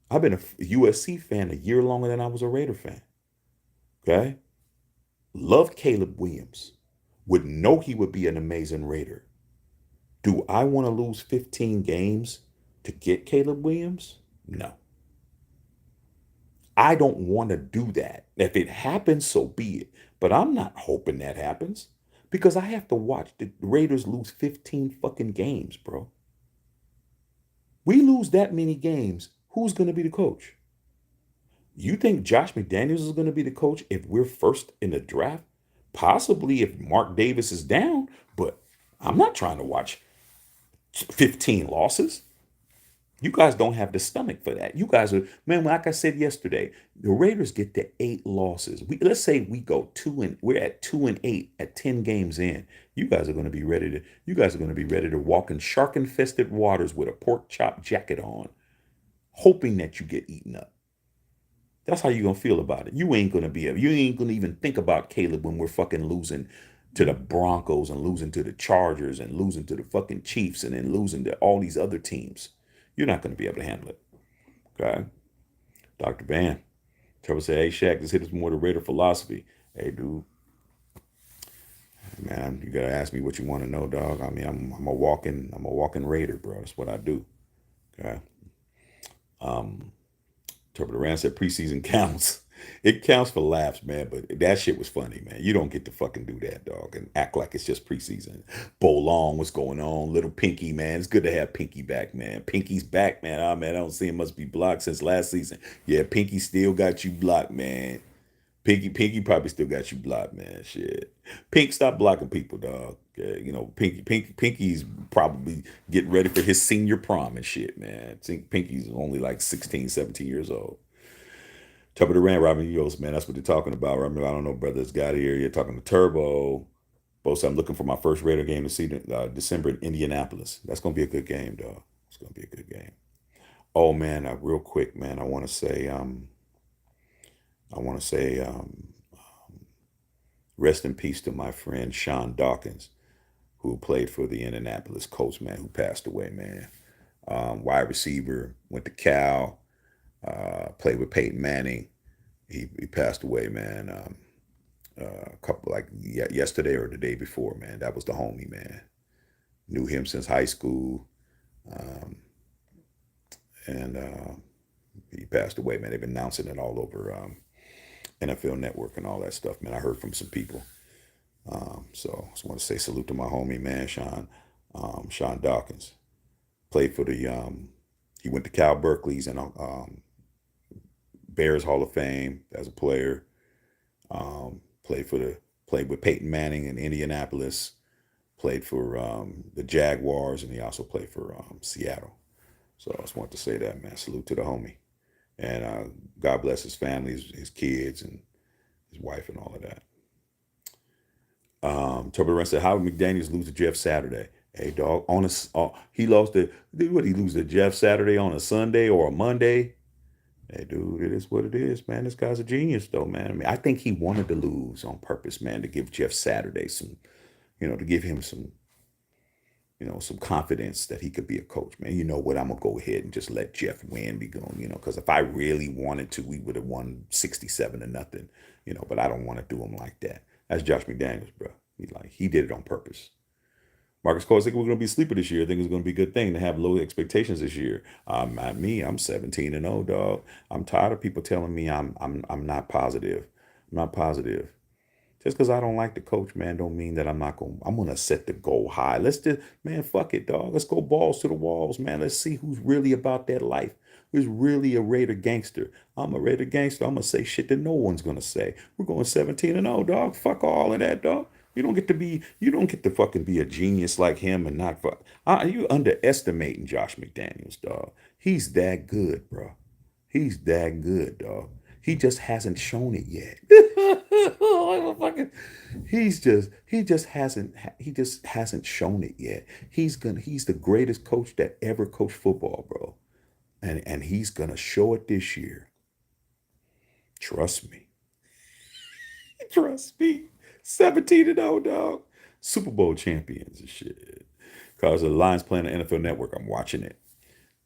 I've been a USC fan a year longer than I was a Raider fan. Okay? Loved Caleb Williams. Would know he would be an amazing Raider. Do I want to lose 15 games to get Caleb Williams? No. I don't want to do that. If it happens, so be it. But I'm not hoping that happens because I have to watch the Raiders lose 15 fucking games, bro. We lose that many games, who's going to be the coach? You think Josh McDaniels is going to be the coach if we're first in the draft? Possibly if Mark Davis is down, but I'm not trying to watch 15 losses. You guys don't have the stomach for that. You guys are, man, like I said yesterday, the Raiders get to 8 losses. Let's say we go we're at 2-8 at 10 games in. You guys are going to be ready to walk in shark infested waters with a pork chop jacket on, hoping that you get eaten up. That's how you're gonna feel about it. You ain't gonna even think about Caleb when we're fucking losing to the Broncos and losing to the Chargers and losing to the fucking Chiefs and then losing to all these other teams. You're not gonna be able to handle it. Okay? Dr. Van. Trevor said, hey Shaq, this hit us more the Raider philosophy. Hey dude, man, you gotta ask me what you want to know, dog. I mean, I'm a walking Raider, bro. That's what I do. Okay. Trevor Durant said preseason counts. It counts for laughs, man, but that shit was funny, man. You don't get to fucking do that, dog, and act like it's just preseason. Bo Long, what's going on? Little Pinky, man. It's good to have Pinky back, man. Pinky's back, man. Oh, man, I don't see him must be blocked since last season. Yeah, Pinky still got you blocked, man. Pinky probably still got you blocked, man. Shit. Pink, stop blocking people, dog. Okay, Pinky's probably getting ready for his senior prom and shit, man. I think Pinky's only like 16, 17 years old. Turbo Durant, Robin Yost, man. That's what they're talking about. I don't know, brothers got here. You're talking to Turbo. Both said I'm looking for my first Raider game to see December in Indianapolis. That's gonna be a good game, dog. It's gonna be a good game. Oh man, real quick, man. I want to say rest in peace to my friend Sean Dawkins, who played for the Indianapolis Colts, man, who passed away, man. Wide receiver, went to Cal, played with Peyton Manning. He passed away, man. A couple yesterday or the day before, man. That was the homie, man. Knew him since high school. and he passed away, man. They've been announcing it all over NFL Network and all that stuff, man. I heard from some people. So I just want to say salute to my homie, man, Sean Dawkins. Played for the, he went to Cal Berkeley's and Bears Hall of Fame as a player. Played with Peyton Manning in Indianapolis. Played for the Jaguars, and he also played for Seattle. So I just want to say that, man. Salute to the homie. And God bless his family, his kids, and his wife, and all of that. Turbo Run said, "How did McDaniels lose to Jeff Saturday?" Hey, dog, he lost to, what, he lose to Jeff Saturday on a Sunday or a Monday? Hey, dude, it is what it is, man. This guy's a genius, though, man. I mean, I think he wanted to lose on purpose, man, to give Jeff Saturday some, to give him some, some confidence that he could be a coach, man. You know what? I'm gonna go ahead and just let Jeff win, be going, because if I really wanted to, we would have won 67-0, But I don't want to do him like that. That's Josh McDaniels, bro. He did it on purpose. Marcus Cole, I think we're going to be a sleeper this year. I think it's going to be a good thing to have low expectations this year. Not me. I'm 17-0, dog. I'm tired of people telling me I'm not positive. I'm not positive. Just because I don't like the coach, man, don't mean that I'm gonna set the goal high. Let's just, man, fuck it, dog. Let's go balls to the walls, man. Let's see who's really about that life. Who's really a Raider gangster. I'm a Raider gangster. I'm gonna say shit that no one's gonna say. We're going 17-0, dog. Fuck all of that, dog. You don't get to fucking be a genius like him and not fuck. You underestimating Josh McDaniels, dog. He's that good, bro. He's that good, dog. He just hasn't shown it yet. He just hasn't shown it yet. He's the greatest coach that ever coached football, bro. And he's gonna show it this year. Trust me. Trust me. 17-0, dog. Super Bowl champions and shit. Cause the Lions playing the NFL Network. I'm watching it.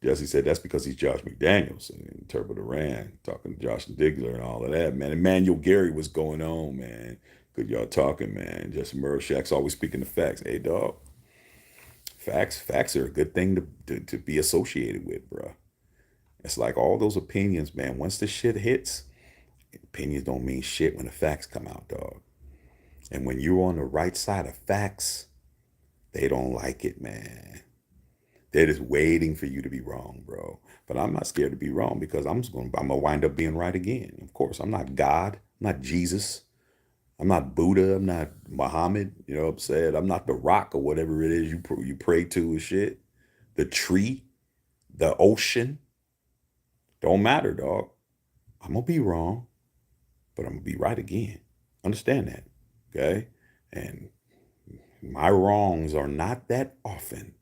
Jesse said that's because he's Josh McDaniels and Turbo Duran talking to Josh and Diggler and all of that, man. Emmanuel Gary was going on, man. Good y'all talking, man. Justin Mershak's always speaking the facts. Hey, dog. Facts are a good thing to be associated with, bro. It's like all those opinions, man. Once the shit hits, opinions don't mean shit when the facts come out, dog. And when you're on the right side of facts, they don't like it, man. They're just waiting for you to be wrong, bro. But I'm not scared to be wrong because I'm gonna wind up being right again. Of course, I'm not God. I'm not Jesus. I'm not Buddha. I'm not Muhammad. You know what I'm saying? I'm not the rock or whatever it is you pray to and shit. The tree, the ocean. Don't matter, dog. I'm gonna be wrong, but I'm gonna be right again. Understand that, okay? And my wrongs are not that often.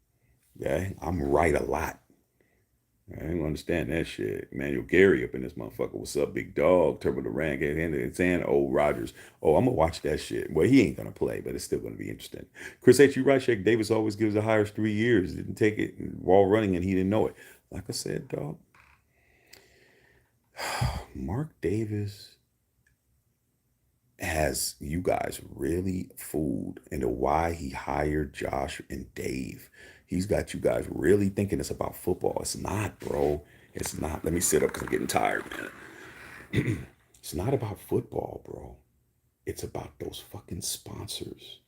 Okay, I'm right a lot. I don't understand that shit. Emmanuel Gary up in this motherfucker. What's up, big dog? Turbo the rank and saying old Rogers. Oh, I'm gonna watch that shit. Well, he ain't gonna play, but it's still gonna be interesting. Chris H. You right, Shake Davis always gives the highest 3 years. Didn't take it while running and he didn't know it. Like I said, dog. Mark Davis has you guys really fooled into why he hired Josh and Dave. He's got you guys really thinking it's about football. It's not, bro. It's not. Let me sit up because I'm getting tired, man. It's not about football, bro. It's about those fucking sponsors.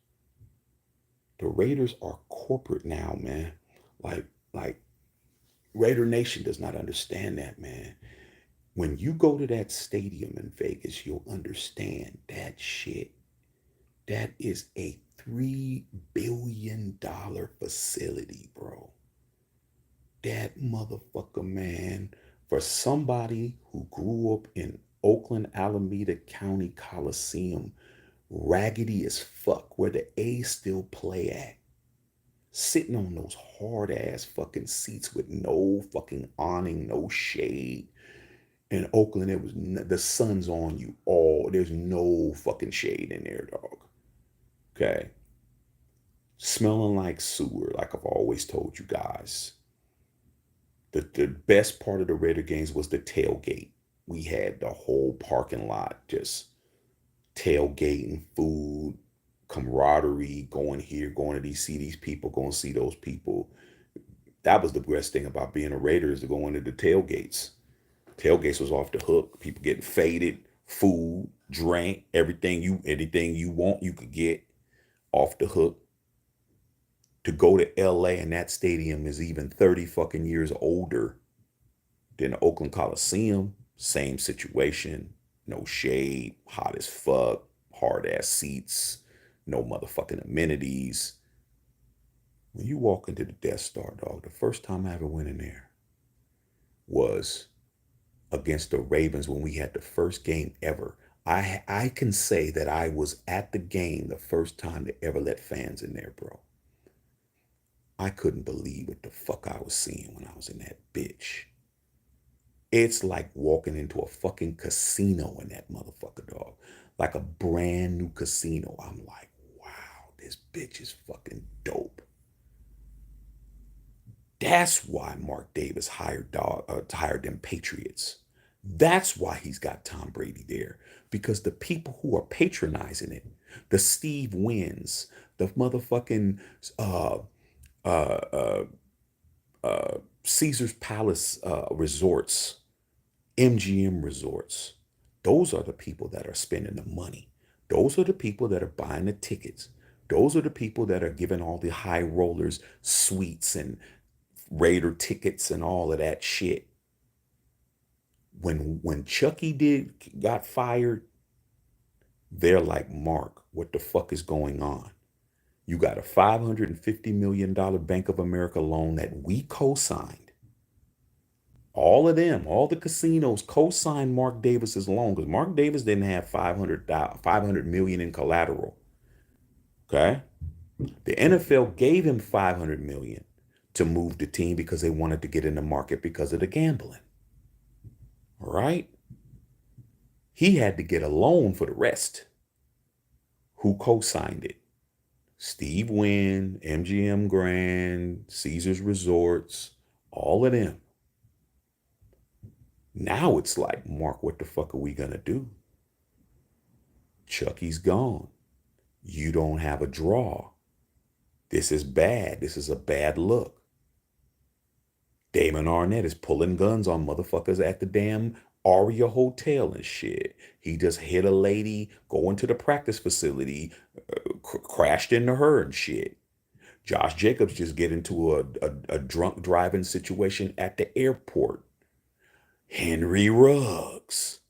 The Raiders are corporate now, man. Like Raider Nation does not understand that, man. When you go to that stadium in Vegas, you'll understand that shit. That is a $3 billion facility, bro. That motherfucker, man, for somebody who grew up in Oakland, Alameda County Coliseum, raggedy as fuck, where the A's still play at, sitting on those hard ass fucking seats with no fucking awning, no shade. In Oakland, it was the sun's on you all. There's no fucking shade in there, dog. Okay. Smelling like sewer, like I've always told you guys. The best part of the Raider games was the tailgate. We had the whole parking lot just tailgating, food, camaraderie, going here, going to see these people, going to see those people. That was the best thing about being a Raider is to go into the tailgates. Tailgates was off the hook. People getting faded, food, drink, anything you want, you could get off the hook. To go to LA and that stadium is even 30 fucking years older than the Oakland Coliseum. Same situation. No shade, hot as fuck, hard ass seats, no motherfucking amenities. When you walk into the Death Star, dog, the first time I ever went in there was against the Ravens when we had the first game ever. I can say that I was at the game the first time they ever let fans in there, bro. I couldn't believe what the fuck I was seeing when I was in that bitch. It's like walking into a fucking casino in that motherfucker, dog. Like a brand new casino. I'm like, wow, this bitch is fucking dope. That's why Mark Davis hired them Patriots. That's why he's got Tom Brady there. Because the people who are patronizing it, the Steve Wins, the motherfucking uh, uh, uh, Caesar's Palace resorts, MGM resorts, those are the people that are spending the money. Those are the people that are buying the tickets. Those are the people that are giving all the high rollers suites and Raider tickets and all of that shit. When Chucky got fired, they're like, Mark, what the fuck is going on? You got a $550 million Bank of America loan that we co-signed. All of them, all the casinos co-signed Mark Davis's loan because Mark Davis didn't have 500 million in collateral. Okay? The NFL gave him 500 million to move the team because they wanted to get in the market because of the gambling. All right? He had to get a loan for the rest. Who co-signed it? Steve Wynn, MGM Grand, Caesars Resorts, all of them. Now it's like, Mark, what the fuck are we going to do? Chucky's gone. You don't have a draw. This is bad. This is a bad look. Damon Arnett is pulling guns on motherfuckers at the damn Aria Hotel and shit. He just hit a lady going to the practice facility, crashed into her and shit. Josh Jacobs just get into a drunk driving situation at the airport. Henry Ruggs.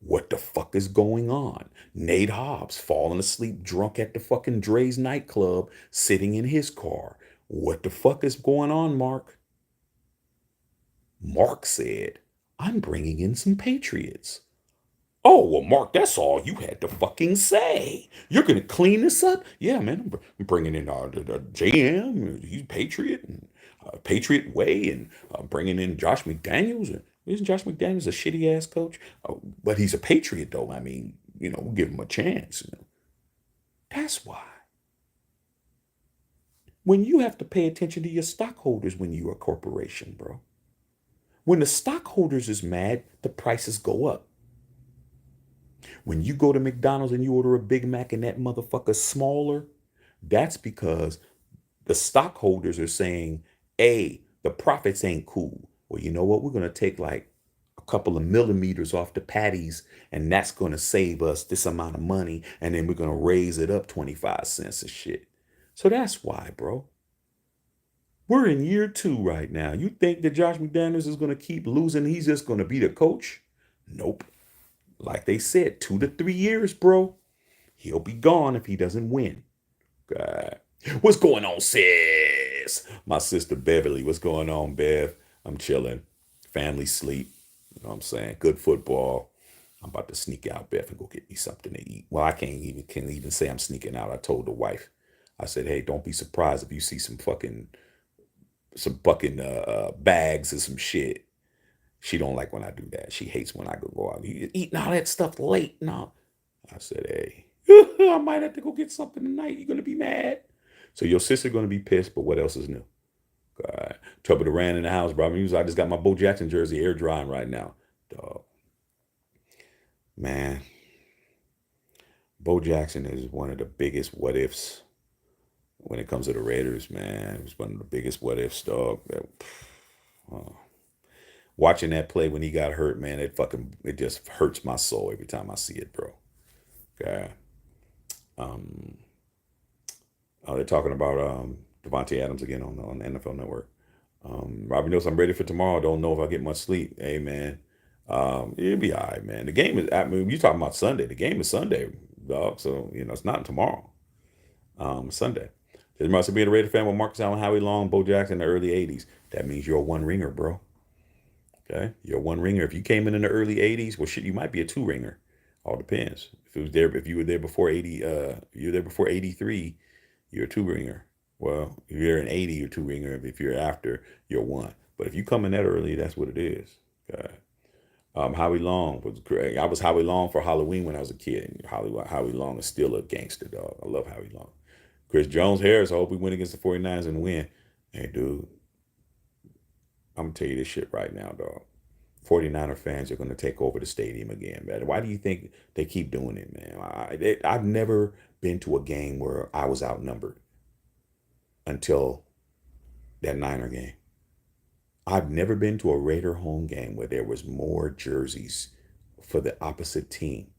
What the fuck is going on? Nate Hobbs falling asleep drunk at the fucking Dre's nightclub, sitting in his car. What the fuck is going on, Mark? Mark said, I'm bringing in some Patriots. Oh, well, Mark, that's all you had to fucking say. You're going to clean this up? Yeah, man, I'm bringing in the JM, he's Patriot, and Patriot Way, and bringing in Josh McDaniels. And isn't Josh McDaniels a shitty ass coach? But he's a Patriot, though. I mean, we'll give him a chance. That's why. When you have to pay attention to your stockholders when you're a corporation, bro. When the stockholders is mad, the prices go up. When you go to McDonald's and you order a Big Mac and that motherfucker's smaller, that's because the stockholders are saying, hey, the profits ain't cool. Well, you know what? We're going to take like a couple of millimeters off the patties, and that's going to save us this amount of money, and then we're going to raise it up 25 cents a shit. So that's why, bro. We're in year 2 right now. You think that Josh McDaniels is going to keep losing? He's just going to be the coach? Nope. Like they said, 2 to 3 years, bro. He'll be gone if he doesn't win. God. What's going on, sis? My sister Beverly. What's going on, Bev? I'm chilling. Family sleep. You know what I'm saying? Good football. I'm about to sneak out, Bev, and go get me something to eat. Well, I can't even say I'm sneaking out. I told the wife. I said, hey, don't be surprised if you see some fucking bags of some shit. She don't like when I do that. She hates when I go out. You eating all that stuff late. No. I said, hey, I might have to go get something tonight. You're going to be mad. So your sister going to be pissed, but what else is new? God. Trouble Duran in the house, bro. I just got my Bo Jackson jersey air drying right now. Dog. Man. Bo Jackson is one of the biggest what ifs when it comes to the Raiders, man, it was one of the biggest what ifs, dog. Watching that play when he got hurt, man, it just hurts my soul every time I see it, bro. Okay. They're talking about Davante Adams again on the NFL Network. Robbie knows I'm ready for tomorrow. Don't know if I get much sleep. Hey, man. It'll be all right, man. The game is, I mean, you talking about Sunday. The game is Sunday, dog. So, it's not tomorrow. Sunday. There's must be a Raider fan with Marcus Allen, Howie Long, Bo Jackson in the early 80s. That means you're a one ringer, bro. Okay? You're a one ringer. If you came in the early 80s, well, shit, you might be a two ringer. All depends. If you were there before 80, you're there before 83, you're a two ringer. Well, if you're an 80, you're two ringer. If you're after, you're one. But if you come in that early, that's what it is. Okay. Howie Long was great. I was Howie Long for Halloween when I was a kid. Howie Long is still a gangster, dog. I love Howie Long. Chris Jones Harris, I hope we win against the 49ers and win. Hey, dude, I'm going to tell you this shit right now, dog. 49er fans are going to take over the stadium again, man. Why do you think they keep doing it, man? I've never been to a game where I was outnumbered until that Niner game. I've never been to a Raider home game where there was more jerseys for the opposite team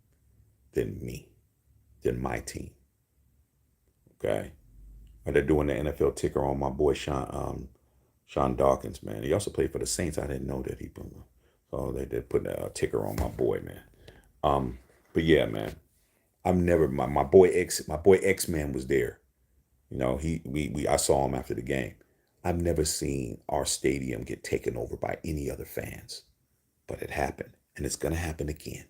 than me, than my team. Okay. They're doing the NFL ticker on my boy Sean Dawkins, man. He also played for the Saints. I didn't know that he put. So they put a ticker on my boy, man. But yeah, man. I've never my boy X Man was there. I saw him after the game. I've never seen our stadium get taken over by any other fans, but it happened, and it's gonna happen again.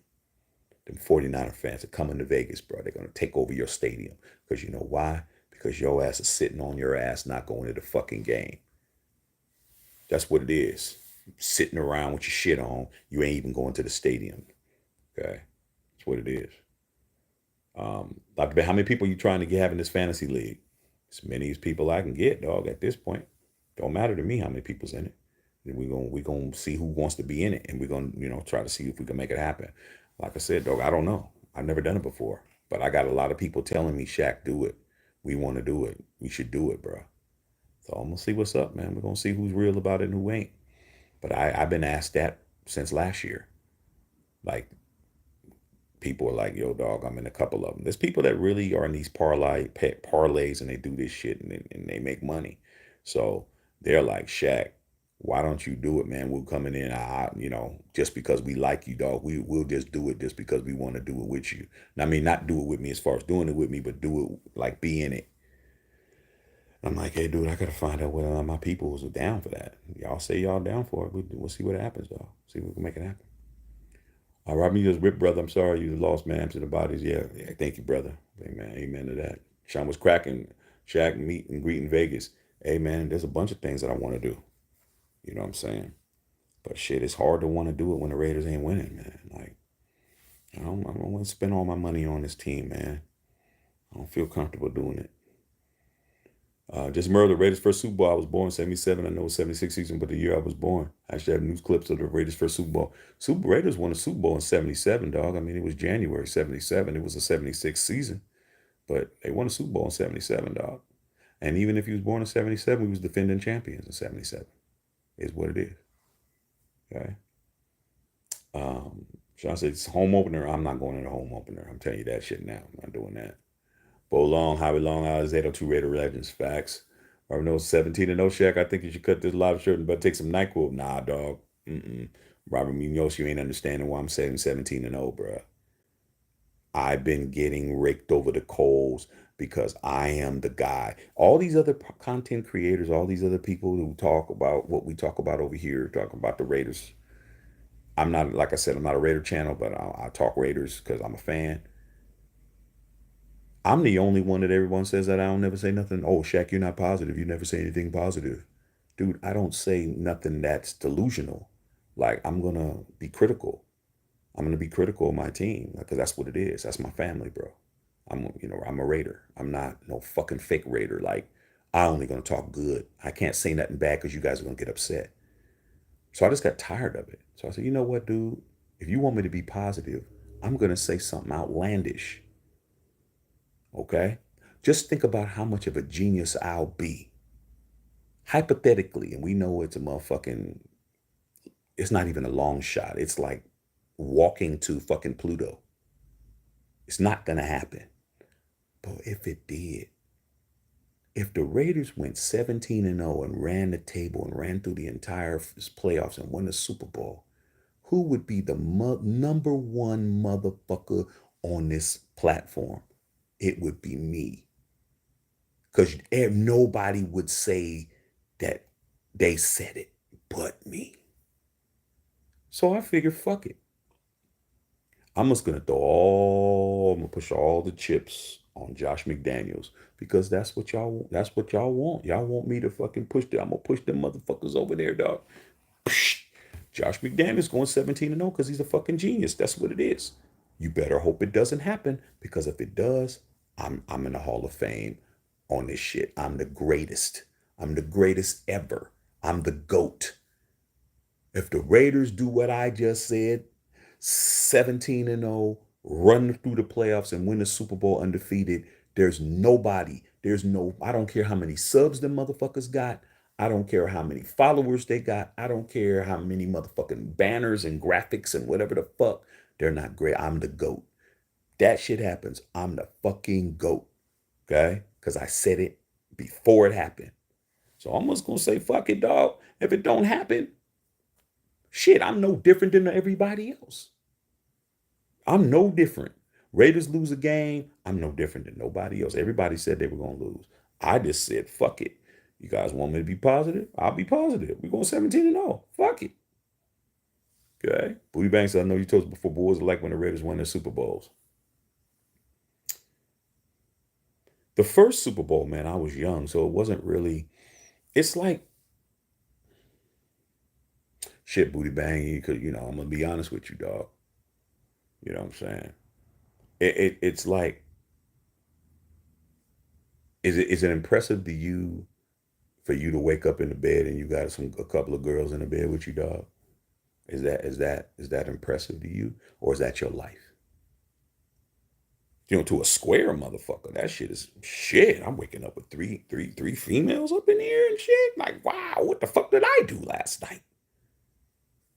Them 49er fans are coming to Vegas, bro. They're gonna take over your stadium because you know why? Because your ass is sitting on your ass, not going to the fucking game. That's what it is. Sitting around with your shit on, you ain't even going to the stadium. Okay, that's what it is. Dr. Ben, how many people you trying to have in this fantasy league? As many as people I can get, dog. At this point, don't matter to me how many people's in it. We gonna see who wants to be in it, and we're gonna try to see if we can make it happen. Like I said, dog, I don't know. I've never done it before, but I got a lot of people telling me, Shaq, do it. We want to do it. We should do it, bro. So I'm gonna see what's up, man. We're gonna see who's real about it and who ain't. But I've been asked that since last year. Like people are like, yo, dog, I'm in a couple of them. There's people that really are in these parlays and they do this shit and they make money. So they're like, Shaq, why don't you do it, man? We're coming in, just because we like you, dog. We'll just do it just because we want to do it with you. And I mean, not do it with me as far as doing it with me, but do it like be in it. I'm like, hey, dude, I gotta find out whether my people was down for that. Y'all say y'all down for it. We'll see what happens, dog. See if we can make it happen. Rob, you just ripped, brother. I'm sorry you lost, man, to the bodies. Yeah, thank you, brother. Amen, amen to that. Sean was cracking, Shaq, meet and greet in Vegas. Hey, man, there's a bunch of things that I want to do. You know what I'm saying? But shit, it's hard to want to do it when the Raiders ain't winning, man. Like, I don't want to spend all my money on this team, man. I don't feel comfortable doing it. Just remember the Raiders' first Super Bowl. I was born in 77. I know it's 76 season, but the year I was born. I actually have news clips of the Raiders' first Super Bowl. Raiders won a Super Bowl in 77, dog. I mean, it was January 77. It was a 76 season, but they won a Super Bowl in 77, dog. And even if he was born in 77, he was defending champions in 77. Is what it is. Okay. Sean said it's home opener. I'm not going to the home opener. I'm telling you that shit now. I'm not doing that. Bo Long, Howie Long, Isaiah, two Raider legends. Facts. Robert knows 17 and no Shaq. I think you should cut this live shirt but take some NyQuil. Nah, dog. Robert Munoz, you ain't understanding why I'm saying 17 and 0, bro. I've been getting raked over the coals because I am the guy. All these other content creators, all these other people who talk about what we talk about over here, talking about the Raiders. I'm not, like I said, I'm not a Raider channel, but I talk Raiders because I'm a fan. I'm the only one that everyone says that I don't never say nothing. Oh, Shaq, you're not positive. You never say anything positive. Dude, I don't say nothing that's delusional. Like, I'm going to be critical. I'm going to be critical of my team because that's what it is. That's my family, bro. I'm a Raider. I'm not no fucking fake Raider. Like, I only going to talk good. I can't say nothing bad because you guys are going to get upset. So I just got tired of it. So I said, you know what, dude? If you want me to be positive, I'm going to say something outlandish. Okay? Just think about how much of a genius I'll be. Hypothetically, and we know it's a motherfucking, it's not even a long shot. It's like walking to fucking Pluto. It's not going to happen. But if it did, if the Raiders went 17 and 0 and ran the table and ran through the entire playoffs and won the Super Bowl, who would be the number one motherfucker on this platform? It would be me. Because nobody would say that they said it but me. So I figured, fuck it. I'm just gonna I'm gonna push all the chips on Josh McDaniels because that's what y'all want. That's what y'all want. Y'all want me to fucking push them. I'm gonna push them motherfuckers over there, dog. Psh, Josh McDaniels going 17 and 0 because he's a fucking genius. That's what it is. You better hope it doesn't happen because if it does, I'm in the Hall of Fame on this shit. I'm the greatest. I'm the greatest ever. I'm the GOAT. If the Raiders do what I just said, 17 and 0, run through the playoffs and win the Super Bowl undefeated, I don't care how many subs them motherfuckers got. I don't care how many followers they got. I don't care how many motherfucking banners and graphics and whatever the fuck. They're not great. I'm the GOAT. That shit happens. I'm the fucking GOAT. Okay? Because I said it before it happened. So I'm just going to say, fuck it, dog. If it don't happen, shit, I'm no different than everybody else. I'm no different. Raiders lose a game, I'm no different than nobody else. Everybody said they were going to lose. I just said, fuck it. You guys want me to be positive? I'll be positive. We're going 17 and 0. Fuck it. Okay. Booty Banks, I know you told us before, but what was it like when the Raiders won their Super Bowls? The first Super Bowl, man, I was young, so it wasn't really, it's like, shit, Booty Bang, I'm going to be honest with you, dog. You know what I'm saying? It's like, is it impressive to you for you to wake up in the bed and you got a couple of girls in the bed with you, dog? Is that impressive to you, or is that your life? To a square motherfucker, that shit is shit. I'm waking up with three females up in here and shit. Like, wow, what the fuck did I do last night?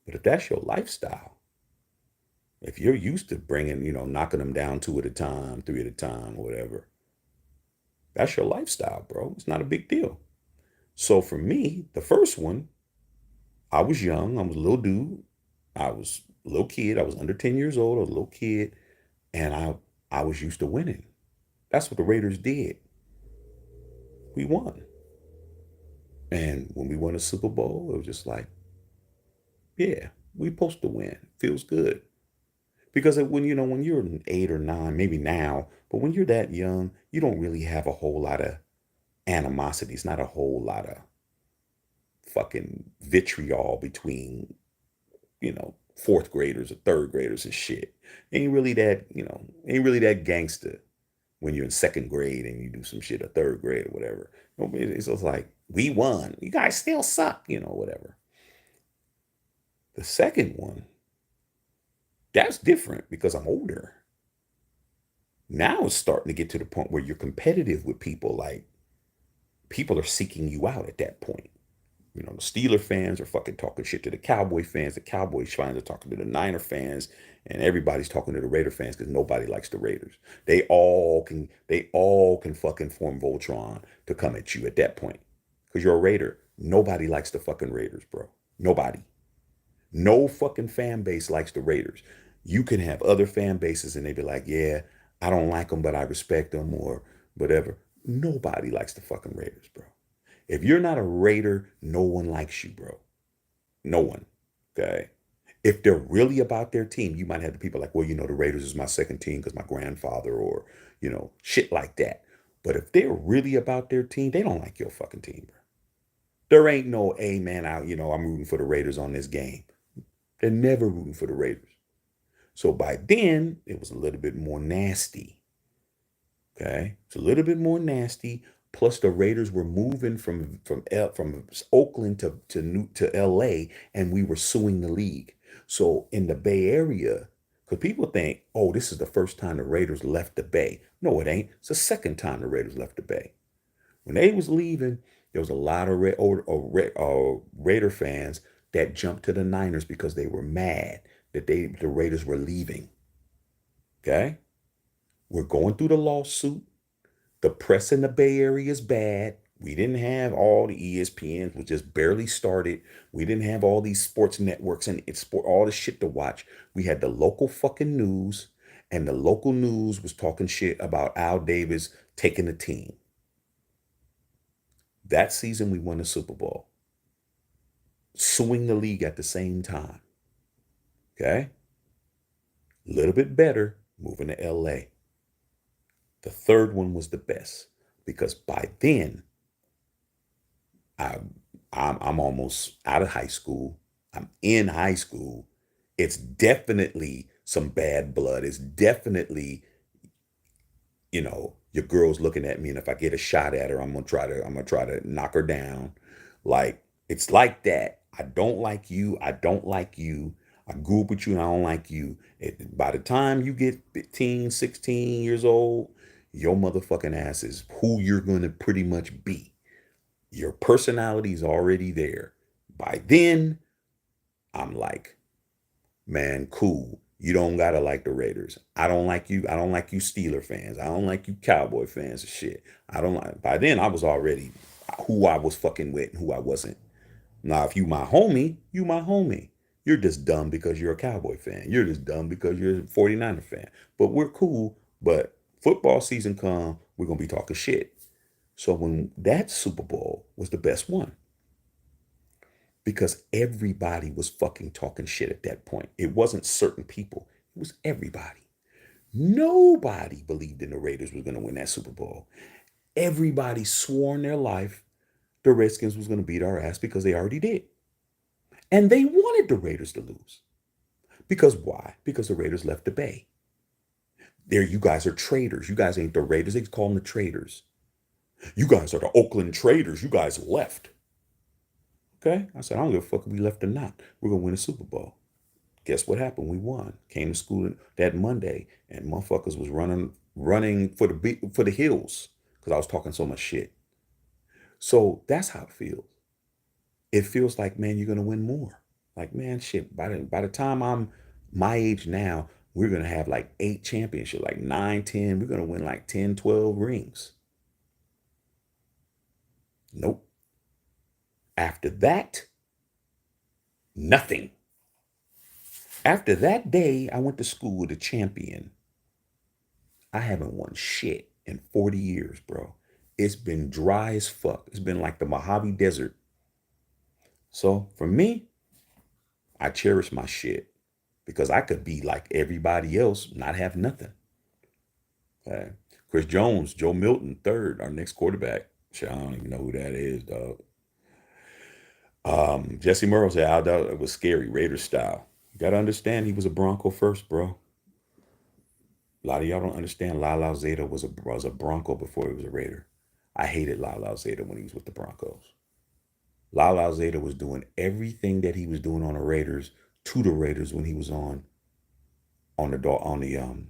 But if that's your lifestyle, if you're used to bringing, knocking them down two at a time, three at a time, or whatever, that's your lifestyle, bro. It's not a big deal. So for me, the first one, I was young. I was a little dude. I was a little kid. I was under 10 years old. I was a little kid. And I was used to winning. That's what the Raiders did. We won. And when we won a Super Bowl, it was just like, yeah, we supposed to win. Feels good. Because when you're 8 or 9, maybe now, but when you're that young, you don't really have a whole lot of animosity. It's not a whole lot of fucking vitriol between, fourth graders or third graders and shit. Ain't really that gangster when you're in second grade and you do some shit or third grade or whatever. It's just like, we won. You guys still suck, whatever. The second one, that's different because I'm older. Now it's starting to get to the point where you're competitive with people. Like, people are seeking you out at that point. The Steeler fans are fucking talking shit to the Cowboy fans. The Cowboys fans are talking to the Niner fans, and everybody's talking to the Raider fans because nobody likes the Raiders. They all can fucking form Voltron to come at you at that point. Because you're a Raider. Nobody likes the fucking Raiders, bro. Nobody. No fucking fan base likes the Raiders. You can have other fan bases and they be like, yeah, I don't like them, but I respect them or whatever. Nobody likes the fucking Raiders, bro. If you're not a Raider, no one likes you, bro. No one. Okay. If they're really about their team, you might have the people like, well, the Raiders is my second team because my grandfather or, shit like that. But if they're really about their team, they don't like your fucking team, bro. There ain't no, hey, man, I'm rooting for the Raiders on this game. They're never rooting for the Raiders. So by then, it was a little bit more nasty. Okay. It's a little bit more nasty. Plus, the Raiders were moving from Oakland to LA, and we were suing the league. So in the Bay Area, Because people think, oh, this is the first time the Raiders left the Bay. No, it ain't. It's the second time the Raiders left the Bay. When they was leaving, there was a lot of Raider fans that jumped to the Niners because they were mad that the Raiders were leaving. Okay? We're going through the lawsuit. The press in the Bay Area is bad. We didn't have all the ESPNs, was just barely started. We didn't have all these sports networks and all the shit to watch. We had the local fucking news, and the local news was talking shit about Al Davis taking the team. That season, we won the Super Bowl, suing the league at the same time. Okay? A little bit better, moving to LA. The third one was the best because by then, I, I'm almost out of high school. I'm in high school. It's definitely some bad blood. It's definitely, your girl's looking at me, and if I get a shot at her, I'm gonna try to knock her down. Like, it's like that. I don't like you. I don't like you. I grew up with you and I don't like you. By the time you get 15, 16 years old, your motherfucking ass is who you're gonna pretty much be. Your personality is already there. By then, I'm like, man, cool. You don't gotta like the Raiders. I don't like you. I don't like you Steeler fans. I don't like you Cowboy fans and shit. I don't like. By then, I was already who I was fucking with and who I wasn't. Now, if you my homie, you my homie. You're just dumb because you're a Cowboy fan. You're just dumb because you're a 49er fan. But we're cool. But football season come, we're gonna be talking shit. So when that Super Bowl was the best one, because everybody was fucking talking shit at that point. It wasn't certain people, it was everybody. Nobody believed in the Raiders was going to win that Super Bowl. Everybody swore in their life the Redskins was going to beat our ass because they already did. And they wanted the Raiders to lose. Because why? Because the Raiders left the Bay. There, you guys are traitors. You guys ain't the Raiders. They call them the traitors. You guys are the Oakland Traitors. You guys left. Okay? I said, I don't give a fuck if we left or not. We're going to win a Super Bowl. Guess what happened? We won. Came to school that Monday, and motherfuckers was running for the hills because I was talking so much shit. So that's how it feels. It feels like, man, you're gonna win more. Like, man, shit. By the time I'm my age now, we're gonna have like 8 championships, like 9, 10. We're gonna win like 10, 12 rings. Nope. After that, nothing. After that day, I went to school with a champion. I haven't won shit in 40 years, bro. It's been dry as fuck. It's been like the Mojave Desert. So for me, I cherish my shit because I could be like everybody else, not have nothing. Okay. Chris Jones, Joe Milton, third, our next quarterback. Shit, I don't even know who that is, dog. Jesse Murrow said, it was scary, Raiders style. You got to understand, he was a Bronco first, bro. A lot of y'all don't understand. Lyle Zeta was a Bronco before he was a Raider. I hated Lyle Zeta when he was with the Broncos. Lyle Zeta was doing everything that he was doing on the Raiders to the Raiders when he was on the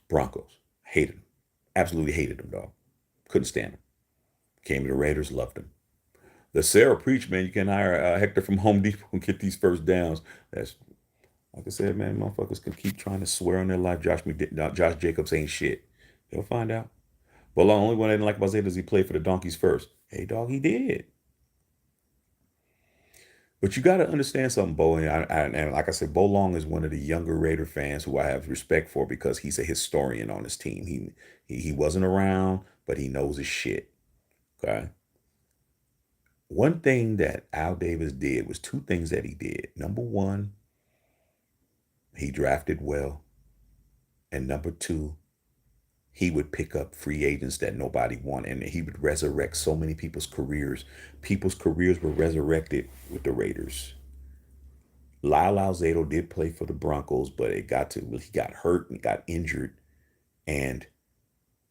Broncos. Hated him. Absolutely hated him, dog. Couldn't stand him. Came to the Raiders, loved him. The Sarah preach, man. You can hire Hector from Home Depot and get these first downs. That's like I said, man. Motherfuckers can keep trying to swear on their life. Josh Jacobs ain't shit. They'll find out. But the only one I didn't like about Zeta is he played for the Donkeys first. Hey, dog, he did. But you got to understand something, Bo. And like I said, Bo Long is one of the younger Raider fans who I have respect for because he's a historian on his team. He wasn't around, but he knows his shit. Okay. One thing that Al Davis did was two things that he did. Number one, he drafted well. And number two, he would pick up free agents that nobody wanted. And he would resurrect so many people's careers. People's careers were resurrected with the Raiders. Lyle Alzado did play for the Broncos, but he got hurt and got injured. And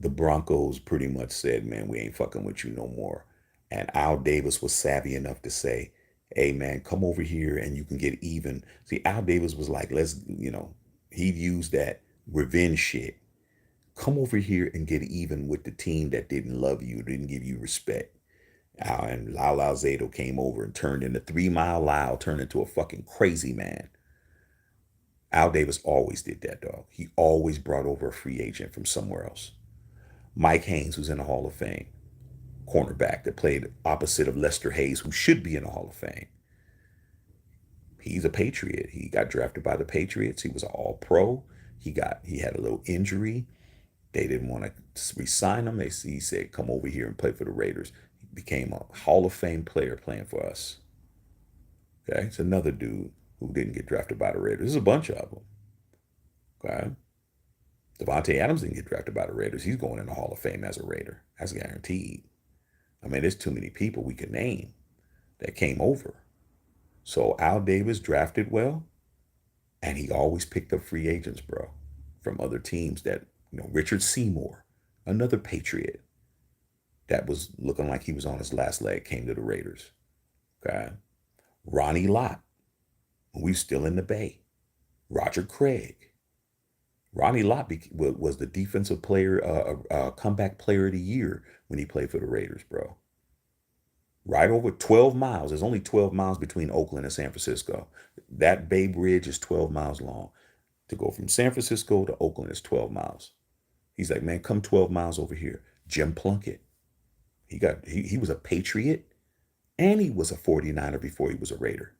the Broncos pretty much said, man, we ain't fucking with you no more. And Al Davis was savvy enough to say, hey, man, come over here and you can get even. See, Al Davis was like, let's. He'd use that revenge shit. Come over here and get even with the team that didn't love you, didn't give you respect. And Lyle Alzado came over and turned into 3 Mile Lyle, turned into a fucking crazy man. Al Davis always did that, dog. He always brought over a free agent from somewhere else. Mike Haynes, who's in the Hall of Fame, cornerback that played opposite of Lester Hayes, who should be in the Hall of Fame. He's a Patriot. He got drafted by the Patriots. He was an All-Pro. He had a little injury. They didn't want to re-sign him. He said, "Come over here and play for the Raiders." He became a Hall of Fame player playing for us. Okay, it's another dude who didn't get drafted by the Raiders. There's a bunch of them. Okay, Davante Adams didn't get drafted by the Raiders. He's going in the Hall of Fame as a Raider. That's guaranteed. I mean, there's too many people we could name that came over. So Al Davis drafted well, and he always picked up free agents, bro, from other teams that, Richard Seymour, another Patriot that was looking like he was on his last leg, came to the Raiders. Okay. Ronnie Lott, when we were still in the Bay. Roger Craig. Ronnie Lott was the defensive player, comeback player of the year when he played for the Raiders, bro. Right over 12 miles. There's only 12 miles between Oakland and San Francisco. That Bay Bridge is 12 miles long. To go from San Francisco to Oakland is 12 miles. He's like, man, come 12 miles over here. Jim Plunkett. He was a Patriot and he was a 49er before he was a Raider.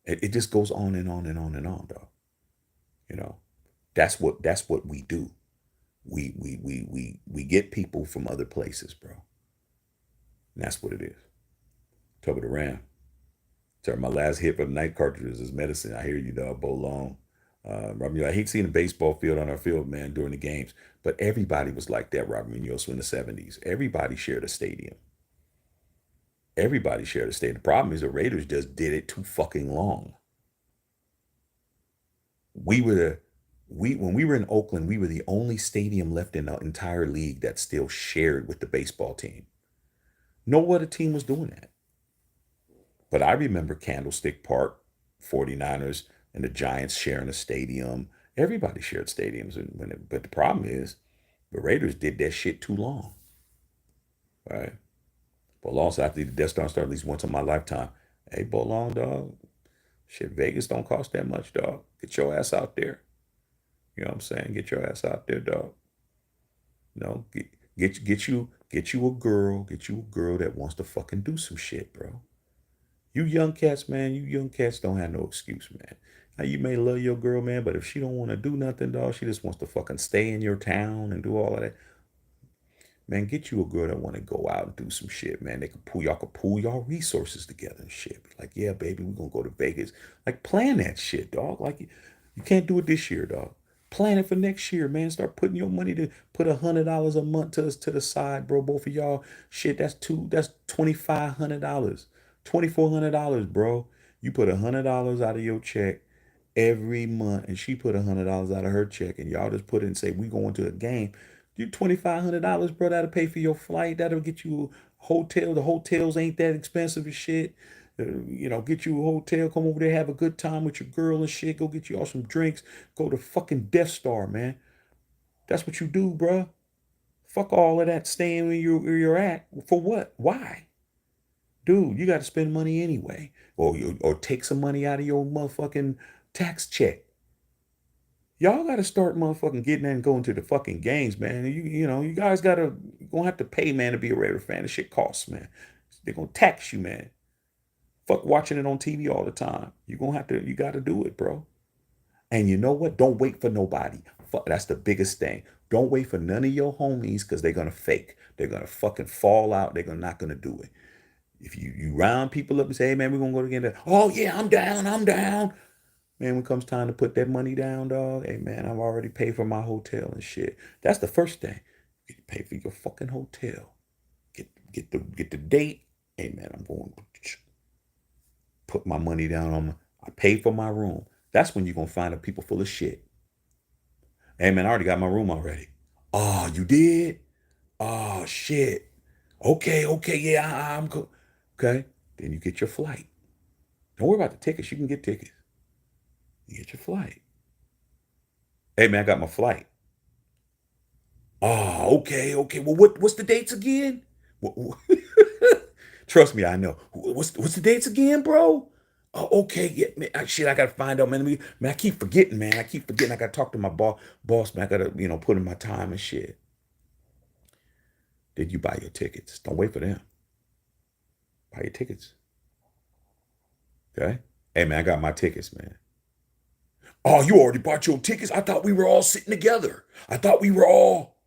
It just goes on and on and on and on, dog. You know, that's what we do. We get people from other places, bro. And that's what it is. Talk of the Ram. Sorry, my last hit for the night cartridges is medicine. I hear you, dog. Bo Long. I hate seeing a baseball field on our field, man, during the games. But everybody was like that, Robert Munoz, in the 70s. Everybody shared a stadium. Everybody shared a stadium. The problem is the Raiders just did it too fucking long. We were the when we were in Oakland, we were the only stadium left in the entire league that still shared with the baseball team. No other team was doing that. But I remember Candlestick Park, 49ers, and the Giants sharing a stadium. Everybody shared stadiums. But the problem is, the Raiders did that shit too long. Right? But also, after the Death Star started at least once in my lifetime. Hey, Bolong, dog. Shit, Vegas don't cost that much, dog. Get your ass out there. You know what I'm saying? Get your ass out there, dog. You know, get you a girl that wants to fucking do some shit, bro. You young cats, man, you young cats don't have no excuse, man. Now you may love your girl, man, but if she don't want to do nothing, dog, she just wants to fucking stay in your town and do all of that. Man, get you a girl that want to go out and do some shit, man. Y'all could pool y'all resources together and shit. Be like, yeah, baby, we're gonna go to Vegas. Like, plan that shit, dog. Like, you can't do it this year, dog. Plan it for next year, man. Start putting your money to put $100 a month to the side, bro. Both of y'all, shit. That's $2,500, $2,400, bro. You put $100 out of your check every month, and she put $100 out of her check, and y'all just put it and say we going to a game. You $2,500, bro. That'll pay for your flight. That'll get you a hotel. The hotels ain't that expensive as shit. Get you a hotel. Come over there, have a good time with your girl and shit. Go get you all some drinks. Go to fucking Death Star, man. That's what you do, bro. Fuck all of that. Staying where you're at. For what? Why? Dude, you got to spend money anyway, or take some money out of your motherfucking tax check. Y'all got to start motherfucking getting in and going to the fucking games, man. You guys gonna have to pay, man, to be a Raider fan. The shit costs, man. They're gonna tax you, man. Fuck watching it on TV all the time. You gotta do it, bro. And you know what? Don't wait for nobody. Fuck, that's the biggest thing. Don't wait for none of your homies because they're gonna fake. They're gonna fucking fall out. They're not gonna do it. If you round people up and say, hey man, we're gonna go together. Oh yeah, I'm down, I'm down. Man, when it comes time to put that money down, dog, hey man, I've already paid for my hotel and shit. That's the first thing. You pay for your fucking hotel. Get the date. Hey man, I'm going to put my money down I paid for my room. That's when you're gonna find a people full of shit. Hey man, I already got my room already. Oh, you did? Oh shit. Okay, yeah, I'm cool. Okay. Then you get your flight. Don't worry about the tickets. You can get tickets. You get your flight. Hey man, I got my flight. Oh, okay, okay. Well, what's the dates again? Trust me, I know. What's the dates again, bro? Oh, okay. Yeah, man. Shit, I gotta find out, man. Man, I keep forgetting, man. I keep forgetting. I gotta talk to my boss, man. I gotta, put in my time and shit. Did you buy your tickets? Don't wait for them. Buy your tickets. Okay. Hey man, I got my tickets, man. Oh, you already bought your tickets? I thought we were all sitting together. I thought we were all.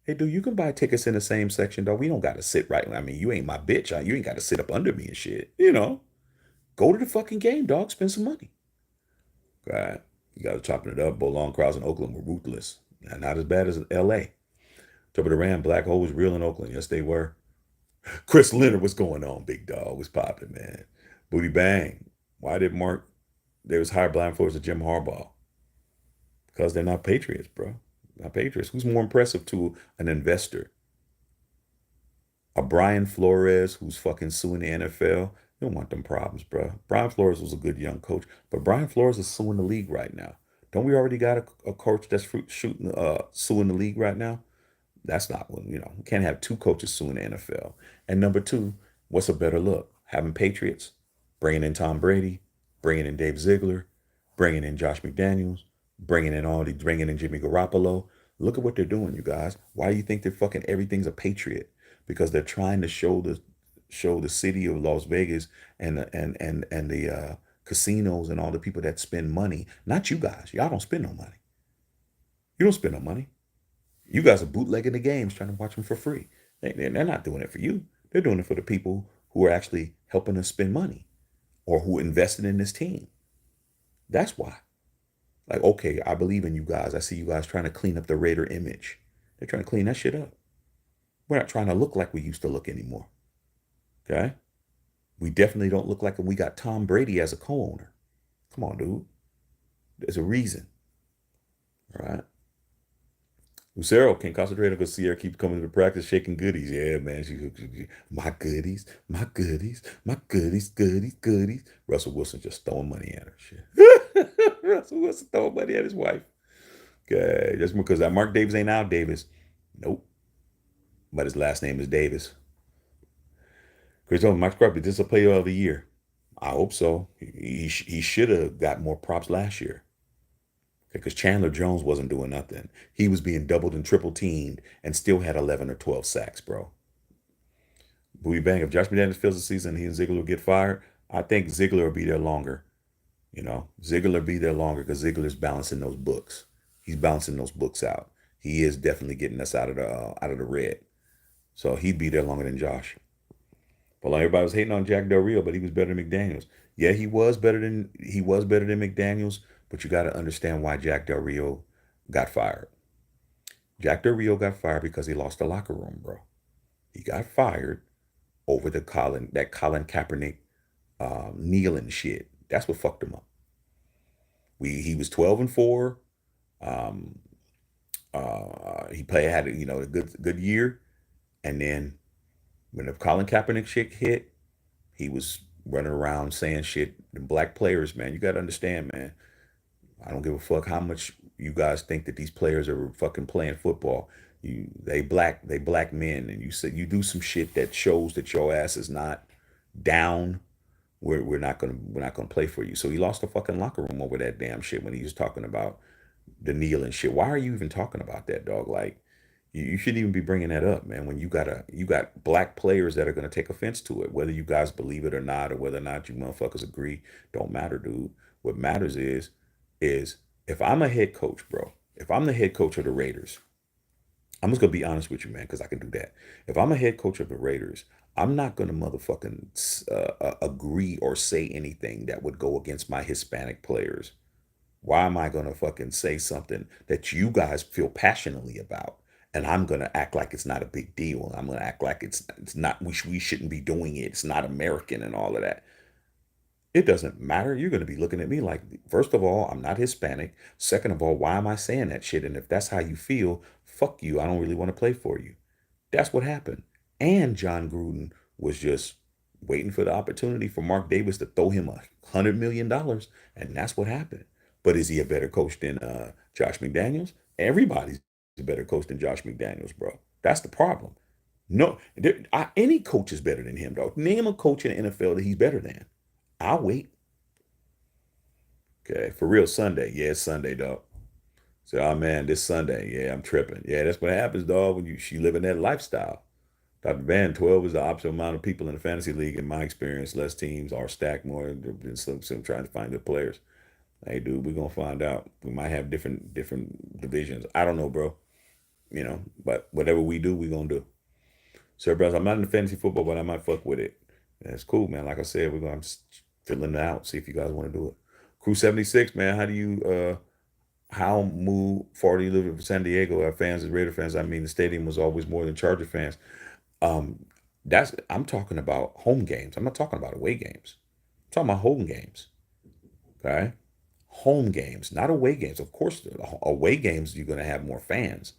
Hey, dude, you can buy tickets in the same section, though. We don't got to sit right. I mean, you ain't my bitch. You ain't got to sit up under me and shit. Go to the fucking game, dog. Spend some money. God, you got to chopping it up. Both long crowds in Oakland were ruthless. Not as bad as L.A. Top of the Ram, Black Hole was real in Oakland. Yes, they were. Chris Leonard, what's going on, big dog? What's popping, man? Booty bang. Why did Mark Davis hire blind force to Jim Harbaugh? Because they're not Patriots, bro. Not Patriots. Who's more impressive to an investor? A Brian Flores who's fucking suing the NFL? You don't want them problems, bro. Brian Flores was a good young coach, but Brian Flores is suing the league right now. Don't we already got a coach that's suing the league right now? That's not what, we can't have two coaches suing the NFL. And number two, what's a better look? Having Patriots, bringing in Tom Brady, bringing in Dave Ziegler, bringing in Josh McDaniels, bringing in Jimmy Garoppolo. Look at what they're doing, you guys. Why do you think they're fucking everything's a Patriot? Because they're trying to show the city of Las Vegas and the casinos and all the people that spend money. Not you guys. Y'all don't spend no money. You don't spend no money. You guys are bootlegging the games, trying to watch them for free. They're not doing it for you. They're doing it for the people who are actually helping us spend money or who invested in this team. That's why. Like, okay, I believe in you guys. I see you guys trying to clean up the Raider image. They're trying to clean that shit up. We're not trying to look like we used to look anymore. Okay? We definitely don't look like we got Tom Brady as a co-owner. Come on, dude. There's a reason. All right. Lucero can't concentrate because Sierra keeps coming to practice shaking goodies. Yeah, man. My goodies, my goodies, my goodies, goodies, goodies. Russell Wilson just throwing money at her. Shit. Russell Wilson throwing money at his wife. Okay. Just because that Mark Davis ain't out, Davis. Nope. But his last name is Davis. Chris Jones, Mike Crosby, this is a player of the year. I hope so. He should have got more props last year because Chandler Jones wasn't doing nothing. He was being doubled and triple teamed and still had 11 or 12 sacks, bro. Booty bang. If Josh McDaniels fills the season, he and Ziegler will get fired. I think Ziegler will be there longer. Ziegler will be there longer because Ziegler's balancing those books. He's balancing those books out. He is definitely getting us out of the red. So he'd be there longer than Josh. But like everybody was hating on Jack Del Rio, but he was better than McDaniels. Yeah, he was better than McDaniels, but you got to understand why Jack Del Rio got fired. Jack Del Rio got fired because he lost the locker room, bro. He got fired over that Colin Kaepernick kneeling shit. That's what fucked him up. He was 12-4. Um, he had a good year, and then when the Colin Kaepernick shit hit, he was running around saying shit. The black players, man, you got to understand, man. I don't give a fuck how much you guys think that these players are fucking playing football. They black men, and you said you do some shit that shows that your ass is not down. We're not gonna play for you. So he lost the fucking locker room over that damn shit when he was talking about the kneeling shit. Why are you even talking about that, dog? Like, you shouldn't even be bringing that up, man. When you got black players that are gonna take offense to it, whether you guys believe it or not, or whether or not you motherfuckers agree, don't matter, dude. What matters is if I'm a head coach, bro. If I'm the head coach of the Raiders, I'm just gonna be honest with you, man, because I can do that. If I'm a head coach of the Raiders, I'm not gonna motherfucking agree or say anything that would go against my Hispanic players. Why am I gonna fucking say something that you guys feel passionately about, and I'm gonna act like it's not a big deal? I'm gonna act like it's not. We shouldn't be doing it. It's not American and all of that. It doesn't matter. You're gonna be looking at me like, first of all, I'm not Hispanic. Second of all, why am I saying that shit? And if that's how you feel, fuck you. I don't really want to play for you. That's what happened. And John Gruden was just waiting for the opportunity for Mark Davis to throw him $100 million, and that's what happened. But is he a better coach than Josh McDaniels? Everybody's a better coach than Josh McDaniels, bro. That's the problem. No, any coach is better than him, dog. Name a coach in the NFL that he's better than. I'll wait. Okay, for real, Sunday. Yeah, it's Sunday, dog. So, oh man, this Sunday. Yeah, I'm tripping. Yeah, that's what happens, dog, when she living that lifestyle. Dr. Van, 12 is the optimal amount of people in the fantasy league. In my experience, less teams are stacked more than some trying to find good players. Hey, dude, we're gonna find out. We might have different divisions. I don't know, bro. But whatever we do, we're gonna do. So, bros, I'm not into fantasy football, but I might fuck with it. That's cool, man. Like I said, we're gonna just filling it out, see if you guys want to do it. Crew 76, man. How do you how move 40 live in San Diego? Our fans and Raider fans. I mean, the stadium was always more than Charger fans. Um, that's I'm talking about home games. I'm not talking about away games. I'm talking about home games. Okay, home games, not away games. Of course, away games you're gonna have more fans,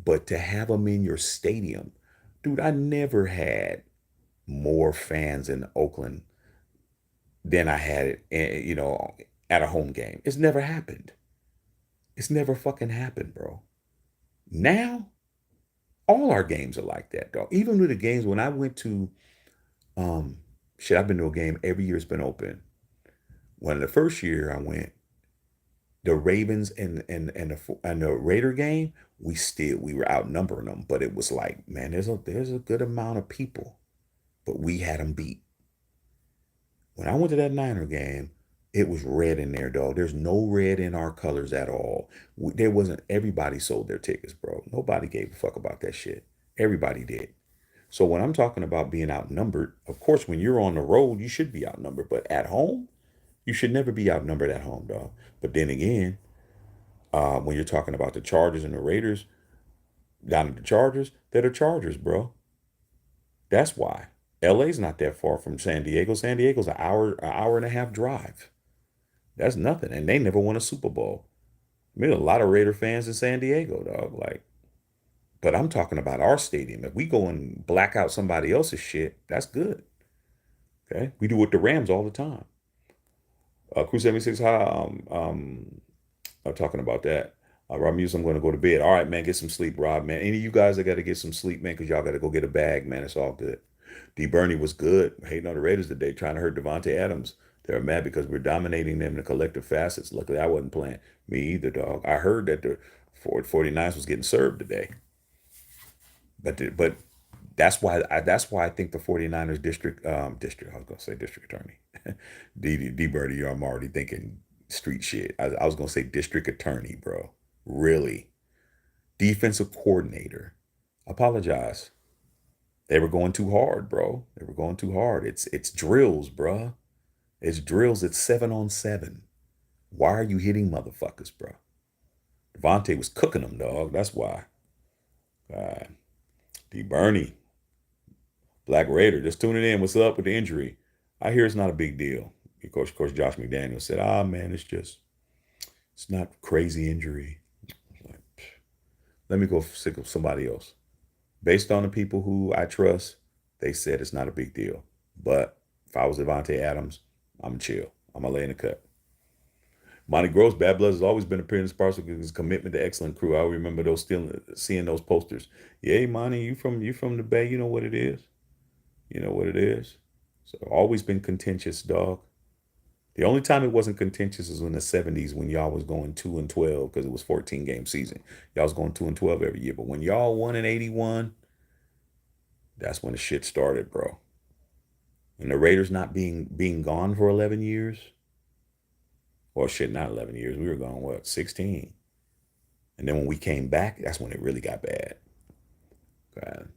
but to have them in your stadium, dude, I never had more fans in Oakland than I had it, at a home game. It's never happened. It's never fucking happened, bro. Now, all our games are like that, dog. Even with the games when I went to, um, shit, I've been to a game every year it's been open. When the first year I went, the Ravens and the Raider game, we were outnumbering them, but it was like, man, there's a good amount of people, but we had them beat. When I went to that Niner game, it was red in there, dog. There's no red in our colors at all. There wasn't. Everybody sold their tickets, bro. Nobody gave a fuck about that shit. Everybody did. So when I'm talking about being outnumbered, of course, when you're on the road, you should be outnumbered. But at home, you should never be outnumbered at home, dog. But then again, when you're talking about the Chargers and the Raiders, down at the Chargers, they're the Chargers, bro. That's why. LA's not that far from San Diego. San Diego's an hour and a half drive. That's nothing. And they never won a Super Bowl. I mean, a lot of Raider fans in San Diego, dog. Like, but I'm talking about our stadium. If we go and black out somebody else's shit, that's good. Okay. We do it with the Rams all the time. Crew 76, how I'm talking about that. Rob Muse, I'm gonna go to bed. All right, man, get some sleep, Rob, man. Any of you guys that gotta get some sleep, man, because y'all gotta go get a bag, man. It's all good. D Bernie was good. Hating on the Raiders today, trying to hurt Davante Adams. They were mad because we're dominating them in the collective facets. Luckily, I wasn't playing. Me either, dog. I heard that the 49ers was getting served today. But that's why I think the 49ers district I was gonna say district attorney. D Birdie, I'm already thinking street shit. I was gonna say district attorney, bro. Really. Defensive coordinator. Apologize. They were going too hard, bro. They were going too hard. It's drills, bro. It's drills. It's 7-on-7. Why are you hitting motherfuckers, bro? Davante was cooking them, dog. That's why. Uh, D. Bernie, Black Raider, just tuning in. What's up with the injury? I hear it's not a big deal. Of course, Josh McDaniels said, "Ah, man, it's not crazy injury." Like, let me go sick of somebody else. Based on the people who I trust, they said it's not a big deal. But if I was Devontae Adams, I'm chill. I'm gonna lay in the cut. Monty Gross, Bad Blood has always been a appearance parcel of his commitment to excellent crew. I remember those still seeing those posters. Yeah, Monty, you from the Bay, you know what it is. You know what it is. So always been contentious, dog. The only time it wasn't contentious is in the 70s when y'all was going 2-12 because it was 14 game season. Y'all was going 2-12 every year. But when y'all won in 81, that's when the shit started, bro. And the Raiders not being gone for 11 years. Well, shit, not 11 years. We were gone, what, 16? And then when we came back, that's when it really got bad. God.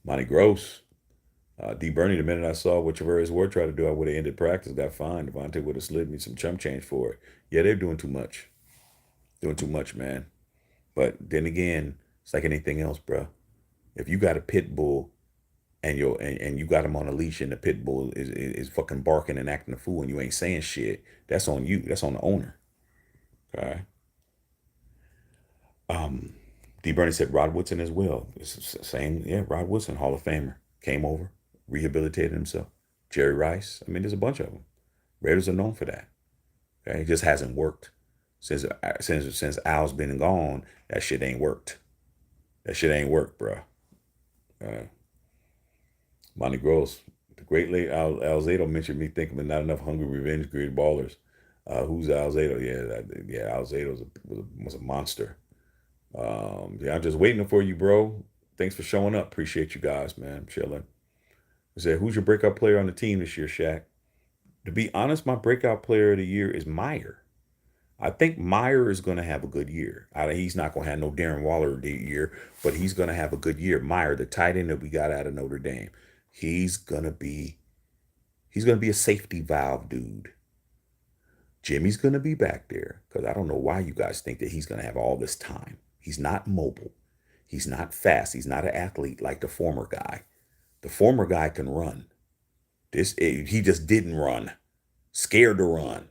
Monty Gross. D. Bernie, the minute I saw what Travarius Ward tried to do, I would have ended practice, got fined. Devontae would have slid me some chump change for it. Yeah, they're doing too much. Doing too much, man. But then again, it's like anything else, bro. If you got a pit bull and you got him on a leash and the pit bull is fucking barking and acting a fool and you ain't saying shit, that's on you. That's on the owner. Okay. Um, D. Bernie said Rod Woodson as well. It's the same, yeah, Rod Woodson, Hall of Famer, came over, rehabilitated himself. Jerry Rice. I mean, there's a bunch of them. Raiders are known for that. Okay? It just hasn't worked. Since Al's been gone, that shit ain't worked. That shit ain't worked, bro. Uh, Monty Gross, the great late Alzado mentioned me thinking, but not enough hungry revenge great ballers. Who's Alzado? Yeah, Alzado was a monster. Yeah, I'm just waiting for you, bro. Thanks for showing up. Appreciate you guys, man. I'm chilling. I said, who's your breakout player on the team this year, Shaq? To be honest, my breakout player of the year is Meyer. I think Meyer is going to have a good year. He's not going to have no Darren Waller year, but he's going to have a good year. Meyer, the tight end that we got out of Notre Dame, he's going to be he's going to be a safety valve dude. Jimmy's going to be back there because I don't know why you guys think that he's going to have all this time. He's not mobile. He's not fast. He's not an athlete like the former guy. The former guy can run. He just didn't run. Scared to run,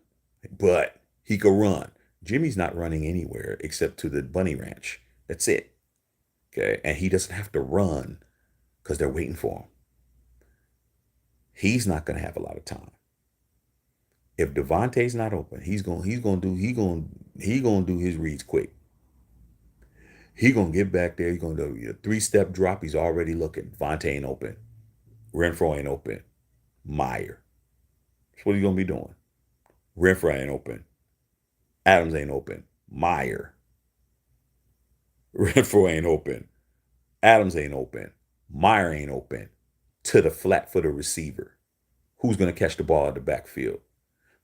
but he could run. Jimmy's not running anywhere except to the bunny ranch. That's it. Okay. And he doesn't have to run because they're waiting for him. He's not going to have a lot of time. If Davante's not open, he's gonna do his reads quick. He gonna get back there. He's gonna do a 3-step drop. He's already looking. Davante ain't open. Renfro ain't open. Meyer. That's what he's gonna be doing. Renfro ain't open. Adams ain't open. Meyer. Renfro ain't open. Adams ain't open. Meyer ain't open. To the flat-footed receiver. Who's gonna catch the ball at the backfield?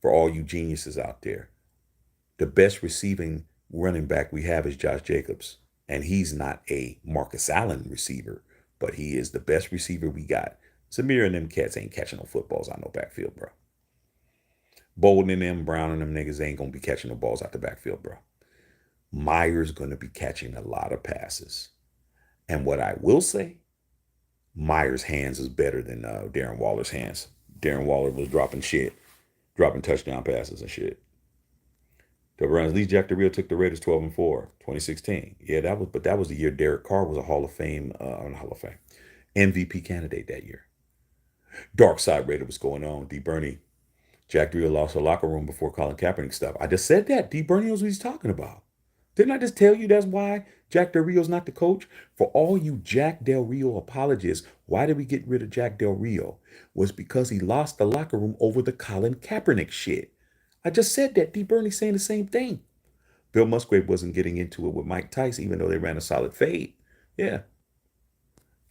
For all you geniuses out there, the best receiving running back we have is Josh Jacobs. And he's not a Marcus Allen receiver, but he is the best receiver we got. Samir and them cats ain't catching no footballs out no backfield, bro. Bolden and them, Brown and them niggas ain't going to be catching no balls out the backfield, bro. Meyer's going to be catching a lot of passes. And what I will say, Meyer's hands is better than Darren Waller's hands. Darren Waller was dropping touchdown passes and shit. The runs, Lee Jack Del Rio took the Raiders 12-4, 2016. Yeah, that was the year Derek Carr was a MVP candidate that year. Dark Side Raider was going on. D. Bernie, Jack Del Rio lost the locker room before Colin Kaepernick stuff. I just said that. D. Bernie knows what he's talking about. Didn't I just tell you that's why Jack Del Rio's not the coach? For all you Jack Del Rio apologists, why did we get rid of Jack Del Rio? Was because he lost the locker room over the Colin Kaepernick shit. I just said that. D. Bernie saying the same thing. Bill Musgrave wasn't getting into it with Mike Tice, even though they ran a solid fade. Yeah.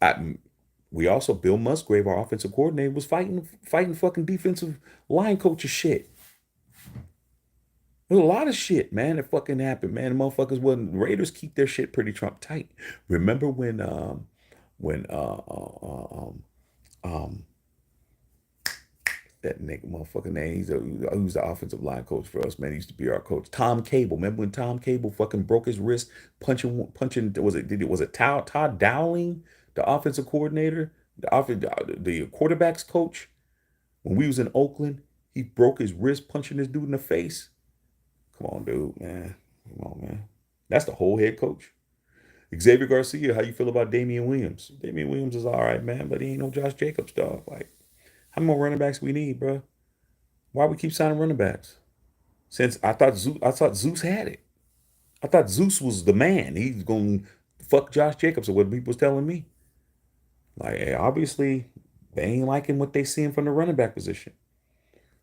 Bill Musgrave, our offensive coordinator, was fighting fucking defensive line coaches shit. There's a lot of shit, man, that fucking happened, man. The motherfuckers wasn't Raiders keep their shit pretty Trump tight. Remember when that nigga motherfucking name. He's the offensive line coach for us, man. He used to be our coach. Tom Cable. Remember when Tom Cable fucking broke his wrist punching was it Todd Dowling, the offensive coordinator, the quarterbacks coach? When we was in Oakland, he broke his wrist punching this dude in the face. Come on, dude, man. Come on, man. That's the whole head coach. Xavier Garcia, how you feel about Damian Williams? Damian Williams is all right, man, but he ain't no Josh Jacobs, dog. Like, how many more running backs we need, bro? Why we keep signing running backs? Since I thought Zeus had it. I thought Zeus was the man. He's gonna fuck Josh Jacobs, or what people was telling me. Like, hey, obviously, they ain't liking what they seeing from the running back position.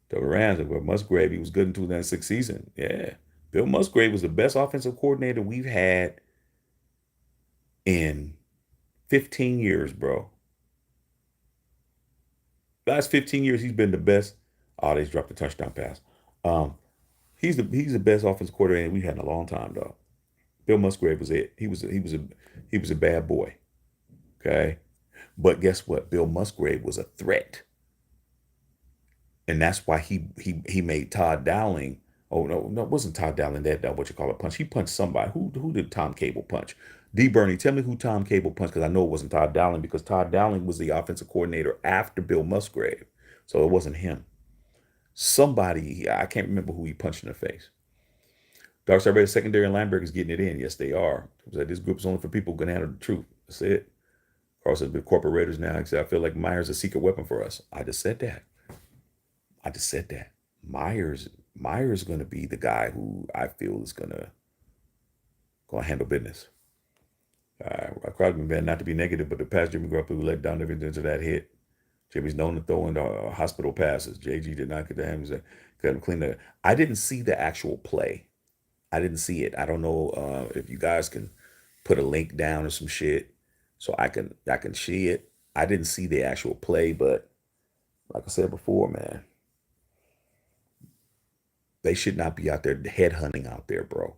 The Rams, but Musgrave, he was good in 2006 season. Yeah. Bill Musgrave was the best offensive coordinator we've had in 15 years, bro. Last 15 years, he's been the best. Oh, they dropped a touchdown pass. He's the best offensive coordinator we had in a long time, dog. Bill Musgrave was it. He was a bad boy. Okay. But guess what? Bill Musgrave was a threat. And that's why he made Todd Dowling. Oh no, it wasn't Todd Dowling that what you call it punch. He punched somebody. Who did Tom Cable punch? D. Bernie, tell me who Tom Cable punched, because I know it wasn't Todd Dowling, because Todd Dowling was the offensive coordinator after Bill Musgrave. So it wasn't him. Somebody, I can't remember who he punched in the face. Dark Side Raiders secondary and linebackers getting it in. Yes, they are. This group is only for people who can handle the truth. That's it. Carl says, "Big corporate Raiders now." I feel like Myers is a secret weapon for us. I just said that. Myers Meyer is going to be the guy who I feel is going to handle business. I Crosby, man, not to be negative, but the pass Jimmy Garoppolo let down everything to that hit. Jimmy's known to throw in the hospital passes. JG did not get the hands. Couldn't clean the. I didn't see the actual play. I didn't see it. I don't know if you guys can put a link down or some shit so I can see it. I didn't see the actual play, but like I said before, man, they should not be out there headhunting out there, bro.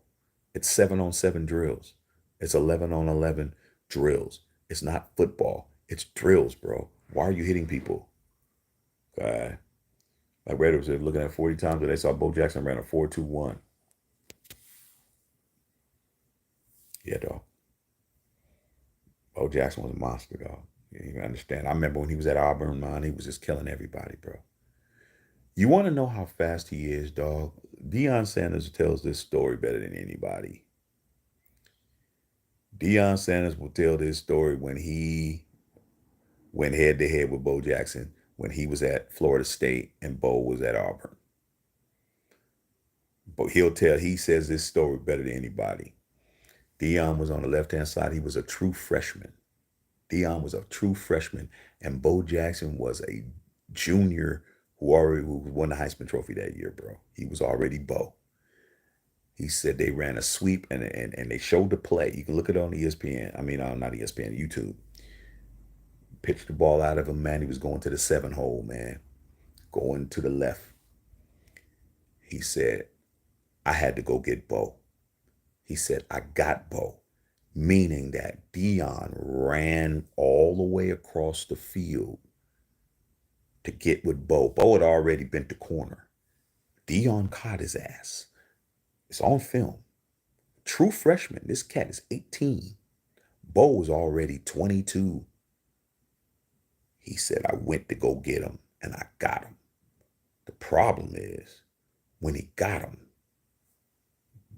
It's 7-on-7 drills. It's 11-on-11 drills. It's not football. It's drills, bro. Why are you hitting people? Okay. Like Raiders was looking at 40 times, but they saw Bo Jackson ran a 4.21. Yeah, dog. Bo Jackson was a monster, dog. You understand? I remember when he was at Auburn, man, he was just killing everybody, bro. You want to know how fast he is, dog? Deion Sanders tells this story better than anybody. Deion Sanders will tell this story when he went head to head with Bo Jackson when he was at Florida State and Bo was at Auburn. But he says this story better than anybody. Deion was on the left-hand side. He was a true freshman. Deion was a true freshman, and Bo Jackson was a junior who won the Heisman Trophy that year, bro. He was already Bo. He said they ran a sweep and they showed the play. You can look it on ESPN. I mean, not ESPN, YouTube. Pitched the ball out of him, man. He was going to the 7-hole, man. Going to the left. He said, I had to go get Bo. He said, I got Bo. Meaning that Deion ran all the way across the field to get with Bo. Bo had already bent the corner. Deion caught his ass. It's on film. True freshman. This cat is 18. Bo was already 22. He said, I went to go get him, and I got him. The problem is, when he got him,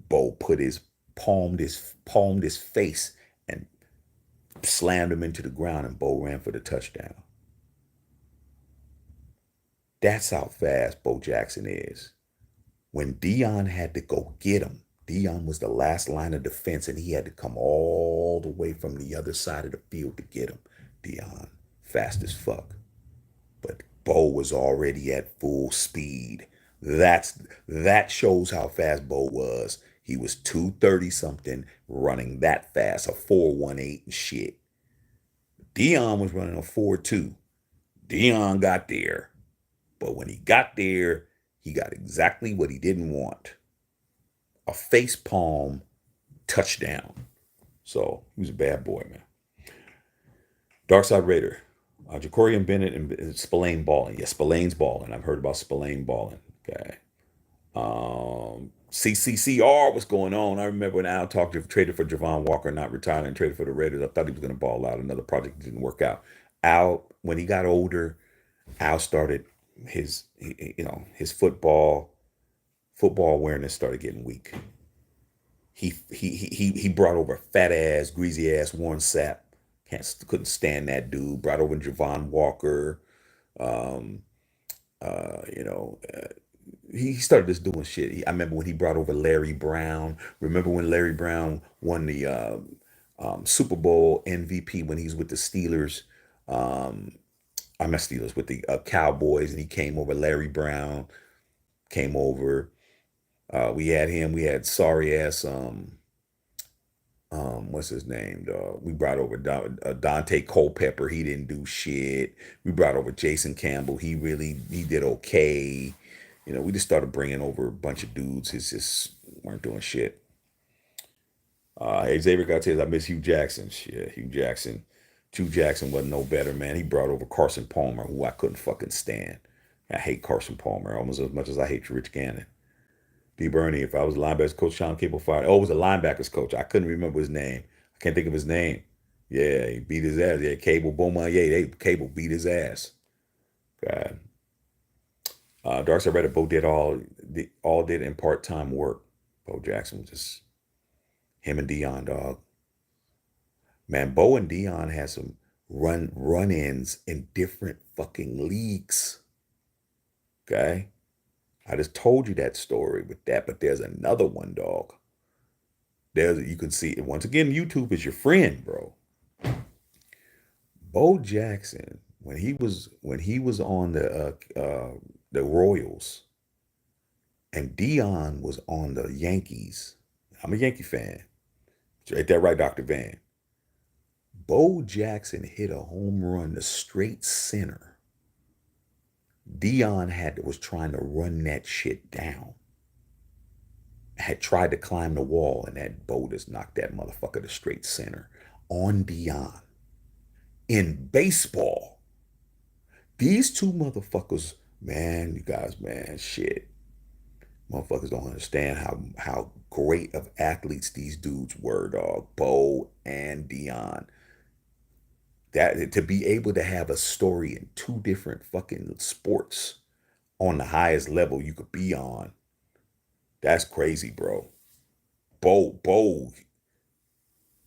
Bo palmed his face and slammed him into the ground, and Bo ran for the touchdown. That's how fast Bo Jackson is. When Deion had to go get him, Deion was the last line of defense, and he had to come all the way from the other side of the field to get him. Deion, fast as fuck. But Bo was already at full speed. That shows how fast Bo was. He was 230 something running that fast, a 4.18 and shit. Deion was running a 4.2. Deion got there. But when he got there, he got exactly what he didn't want. A face palm touchdown. So he was a bad boy, man. Dark Side Raider. Jacorian Bennett and Spillane balling. Yeah, Spillane's balling. I've heard about Spillane balling. Okay. CCCR was going on. I remember when Al talked to traded for Javon Walker, not retiring, and traded for the Raiders. I thought he was going to ball out. Another project didn't work out. Al, when he got older, Al started his football awareness started getting weak. He brought over fat ass, greasy ass Warren Sapp. Couldn't stand that dude. Brought over Javon Walker. Um, you know, he started just doing shit. I remember when he brought over Larry Brown. Remember when Larry Brown won the Super Bowl MVP when he was with the Steelers? I'm not Steelers, with the Cowboys, and he came over. Larry Brown came over. We had him. We had sorry ass what's his name, dog? We brought over Dante Culpepper. He didn't do shit. We brought over Jason Campbell. He did okay. We just started bringing over a bunch of dudes who just weren't doing shit. Xavier Cortez, I miss Hugh Jackson. Shit, Hugh Jackson. Hugh Jackson wasn't no better, man. He brought over Carson Palmer, who I couldn't fucking stand. I hate Carson Palmer almost as much as I hate Rich Gannon. D. Bernie, if I was a linebackers coach, Sean Cable fired. Oh, it was a linebackers coach. I couldn't remember his name. I can't think of his name. Yeah, he beat his ass. Yeah, Cable Beaumont. Cable beat his ass. God. Dark Side Reddit, Bo did all did in part-time work. Bo Jackson was just him and Dion, dog. Man, Bo and Dion had some run-ins in different fucking leagues. Okay? I just told you that story with that, but there's another one, dog. You can see it once again. YouTube is your friend, bro. Bo Jackson, when he was on the Royals, and Dion was on the Yankees. I'm a Yankee fan. Ain't that right, Dr. Van? Bo Jackson hit a home run to straight center. Dion was trying to run that shit down. Had tried to climb the wall, and that Bo just knocked that motherfucker to straight center on Dion. In baseball, these two motherfuckers, man, you guys, man, shit. Motherfuckers don't understand how great of athletes these dudes were, dog. Bo and Dion. That to be able to have a story in two different fucking sports on the highest level you could be on, that's crazy, bro. Bo, Bo,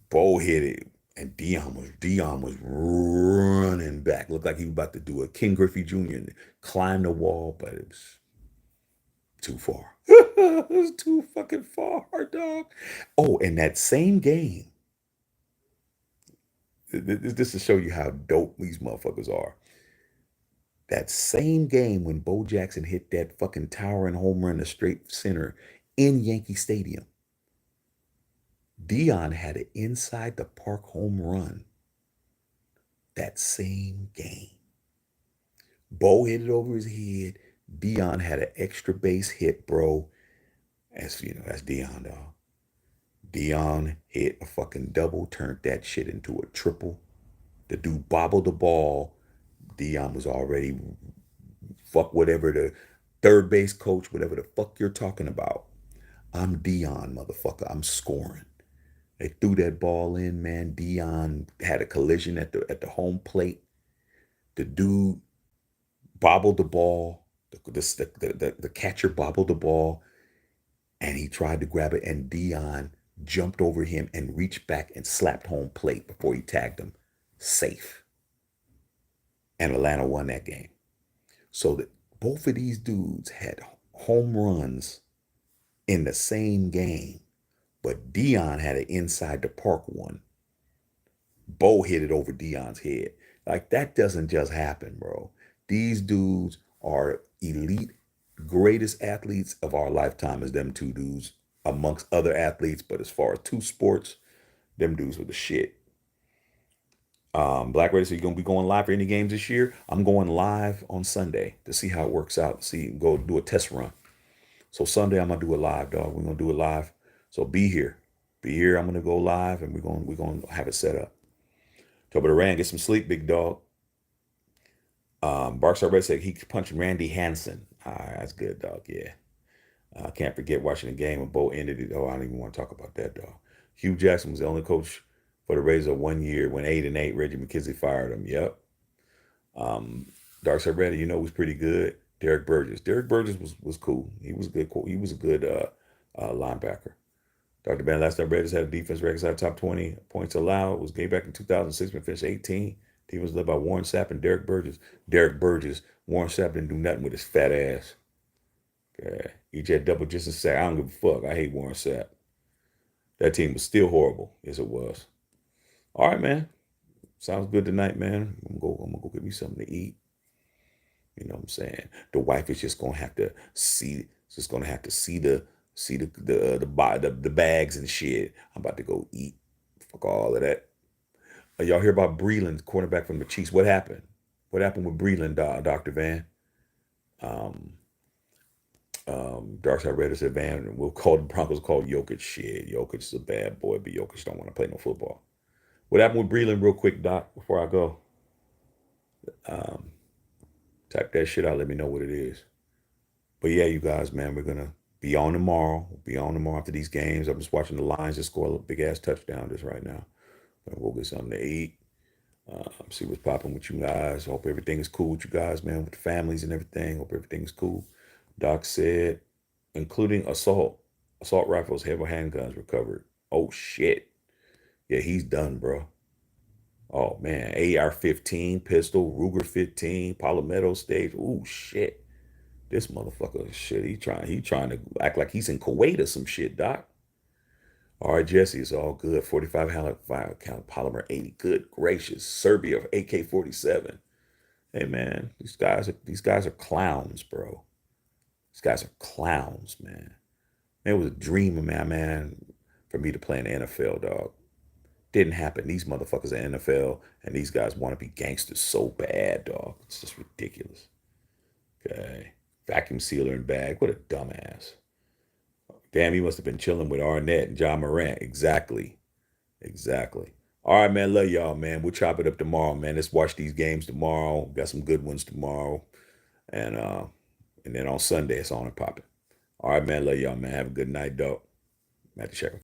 Bo hit it, and Dion was running back. Looked like he was about to do a King Griffey Jr. and climb the wall, but it was too far. It was too fucking far, dog. Oh, and that same game, this to show you how dope these motherfuckers are. That same game when Bo Jackson hit that fucking towering home run to straight center in Yankee Stadium, Dion had an inside the park home run that same game. Bo hit it over his head. Dion had an extra base hit, bro. As you know, that's Dion, dog. Dion hit a fucking double, turned that shit into a triple. The dude bobbled the ball. Dion was already fuck whatever the third base coach, whatever the fuck you're talking about. I'm Dion, motherfucker. I'm scoring. They threw that ball in, man. Dion had a collision at the home plate. The dude bobbled the ball. The catcher bobbled the ball, and he tried to grab it, and Dion jumped over him and reached back and slapped home plate before he tagged him. Safe. And Atlanta won that game. So that both of these dudes had home runs in the same game, but Dion had an inside the park one. Bo hit it over Dion's head. Like that doesn't just happen, bro. These dudes are elite, greatest athletes of our lifetime is them two dudes amongst other athletes. But as far as two sports, them dudes were the shit. Black Raiders, so you gonna be going live for any games this year? I'm going live on Sunday to see how it works out. See, go do a test run. So Sunday I'm gonna do it live, dog. We're gonna do it live. So be here. Be here. I'm gonna go live and we're gonna have it set up. Toby Duran, get some sleep, big dog. Barkstar Red said he punched Randy Hansen. All right, that's good, dog. Yeah. I can't forget watching the game when Bo ended it. Oh, I don't even want to talk about that, dog. Hugh Jackson was the only coach for the Raiders of 1 year. When 8-8, Reggie McKenzie fired him. Yep. Darkside Red, was pretty good. Derek Burgess. Derek Burgess was cool. He was good. He was a good linebacker. Dr. Ben, last time Raiders had a defense record outside top 20 points allowed. It was game back in 2006 when finished 18. Team was led by Warren Sapp and Derek Burgess. Derek Burgess. Warren Sapp didn't do nothing with his fat ass. Okay. Each had double just to say, I don't give a fuck. I hate Warren Sapp. That team was still horrible. Yes, it was. All right, man. Sounds good tonight, man. I'm gonna go get me something to eat. You know what I'm saying? The wife is just gonna have to see. Just gonna have to see the bags and shit. I'm about to go eat. Fuck all of that. Y'all hear about Breland, cornerback from the Chiefs? What happened? What happened with Breland, Dr. Van? Um, Darkside Raider said Van will call the Broncos call Jokic shit. Jokic is a bad boy, but Jokic don't want to play no football. What happened with Breland, real quick, Doc, before I go? Um, Type that shit out. Let me know what it is. But yeah, you guys, man, we're gonna be on tomorrow. We'll be on tomorrow after these games. I'm just watching the Lions just score a big ass touchdown just right now. We'll get something to eat. See what's popping with you guys. Hope everything is cool with you guys, man, with the families and everything. Hope everything's cool. Doc said, including assault rifles, heavy handguns recovered. Oh shit. Yeah, he's done, bro. Oh man, AR-15 pistol, Ruger 15, Palmetto stage. Ooh shit. This motherfucker, shit, he trying to act like he's in Kuwait or some shit, doc. All right, Jesse, it's all good. 45 cal polymer 80. Good gracious. Serbia AK-47. Hey man, these guys are clowns, bro. These guys are clowns, man. It was a dream of man, for me to play in the NFL, dog. Didn't happen. These motherfuckers are NFL, and these guys want to be gangsters so bad, dog. It's just ridiculous. Okay. Vacuum sealer and bag. What a dumbass. Damn, he must have been chilling with Arnett and John Morant. Exactly. Exactly. All right, man. Love y'all, man. We'll chop it up tomorrow, man. Let's watch these games tomorrow. Got some good ones tomorrow. And and then on Sunday it's on and popping. All right, man. Love y'all, man. Have a good night, dog. I'm at the check.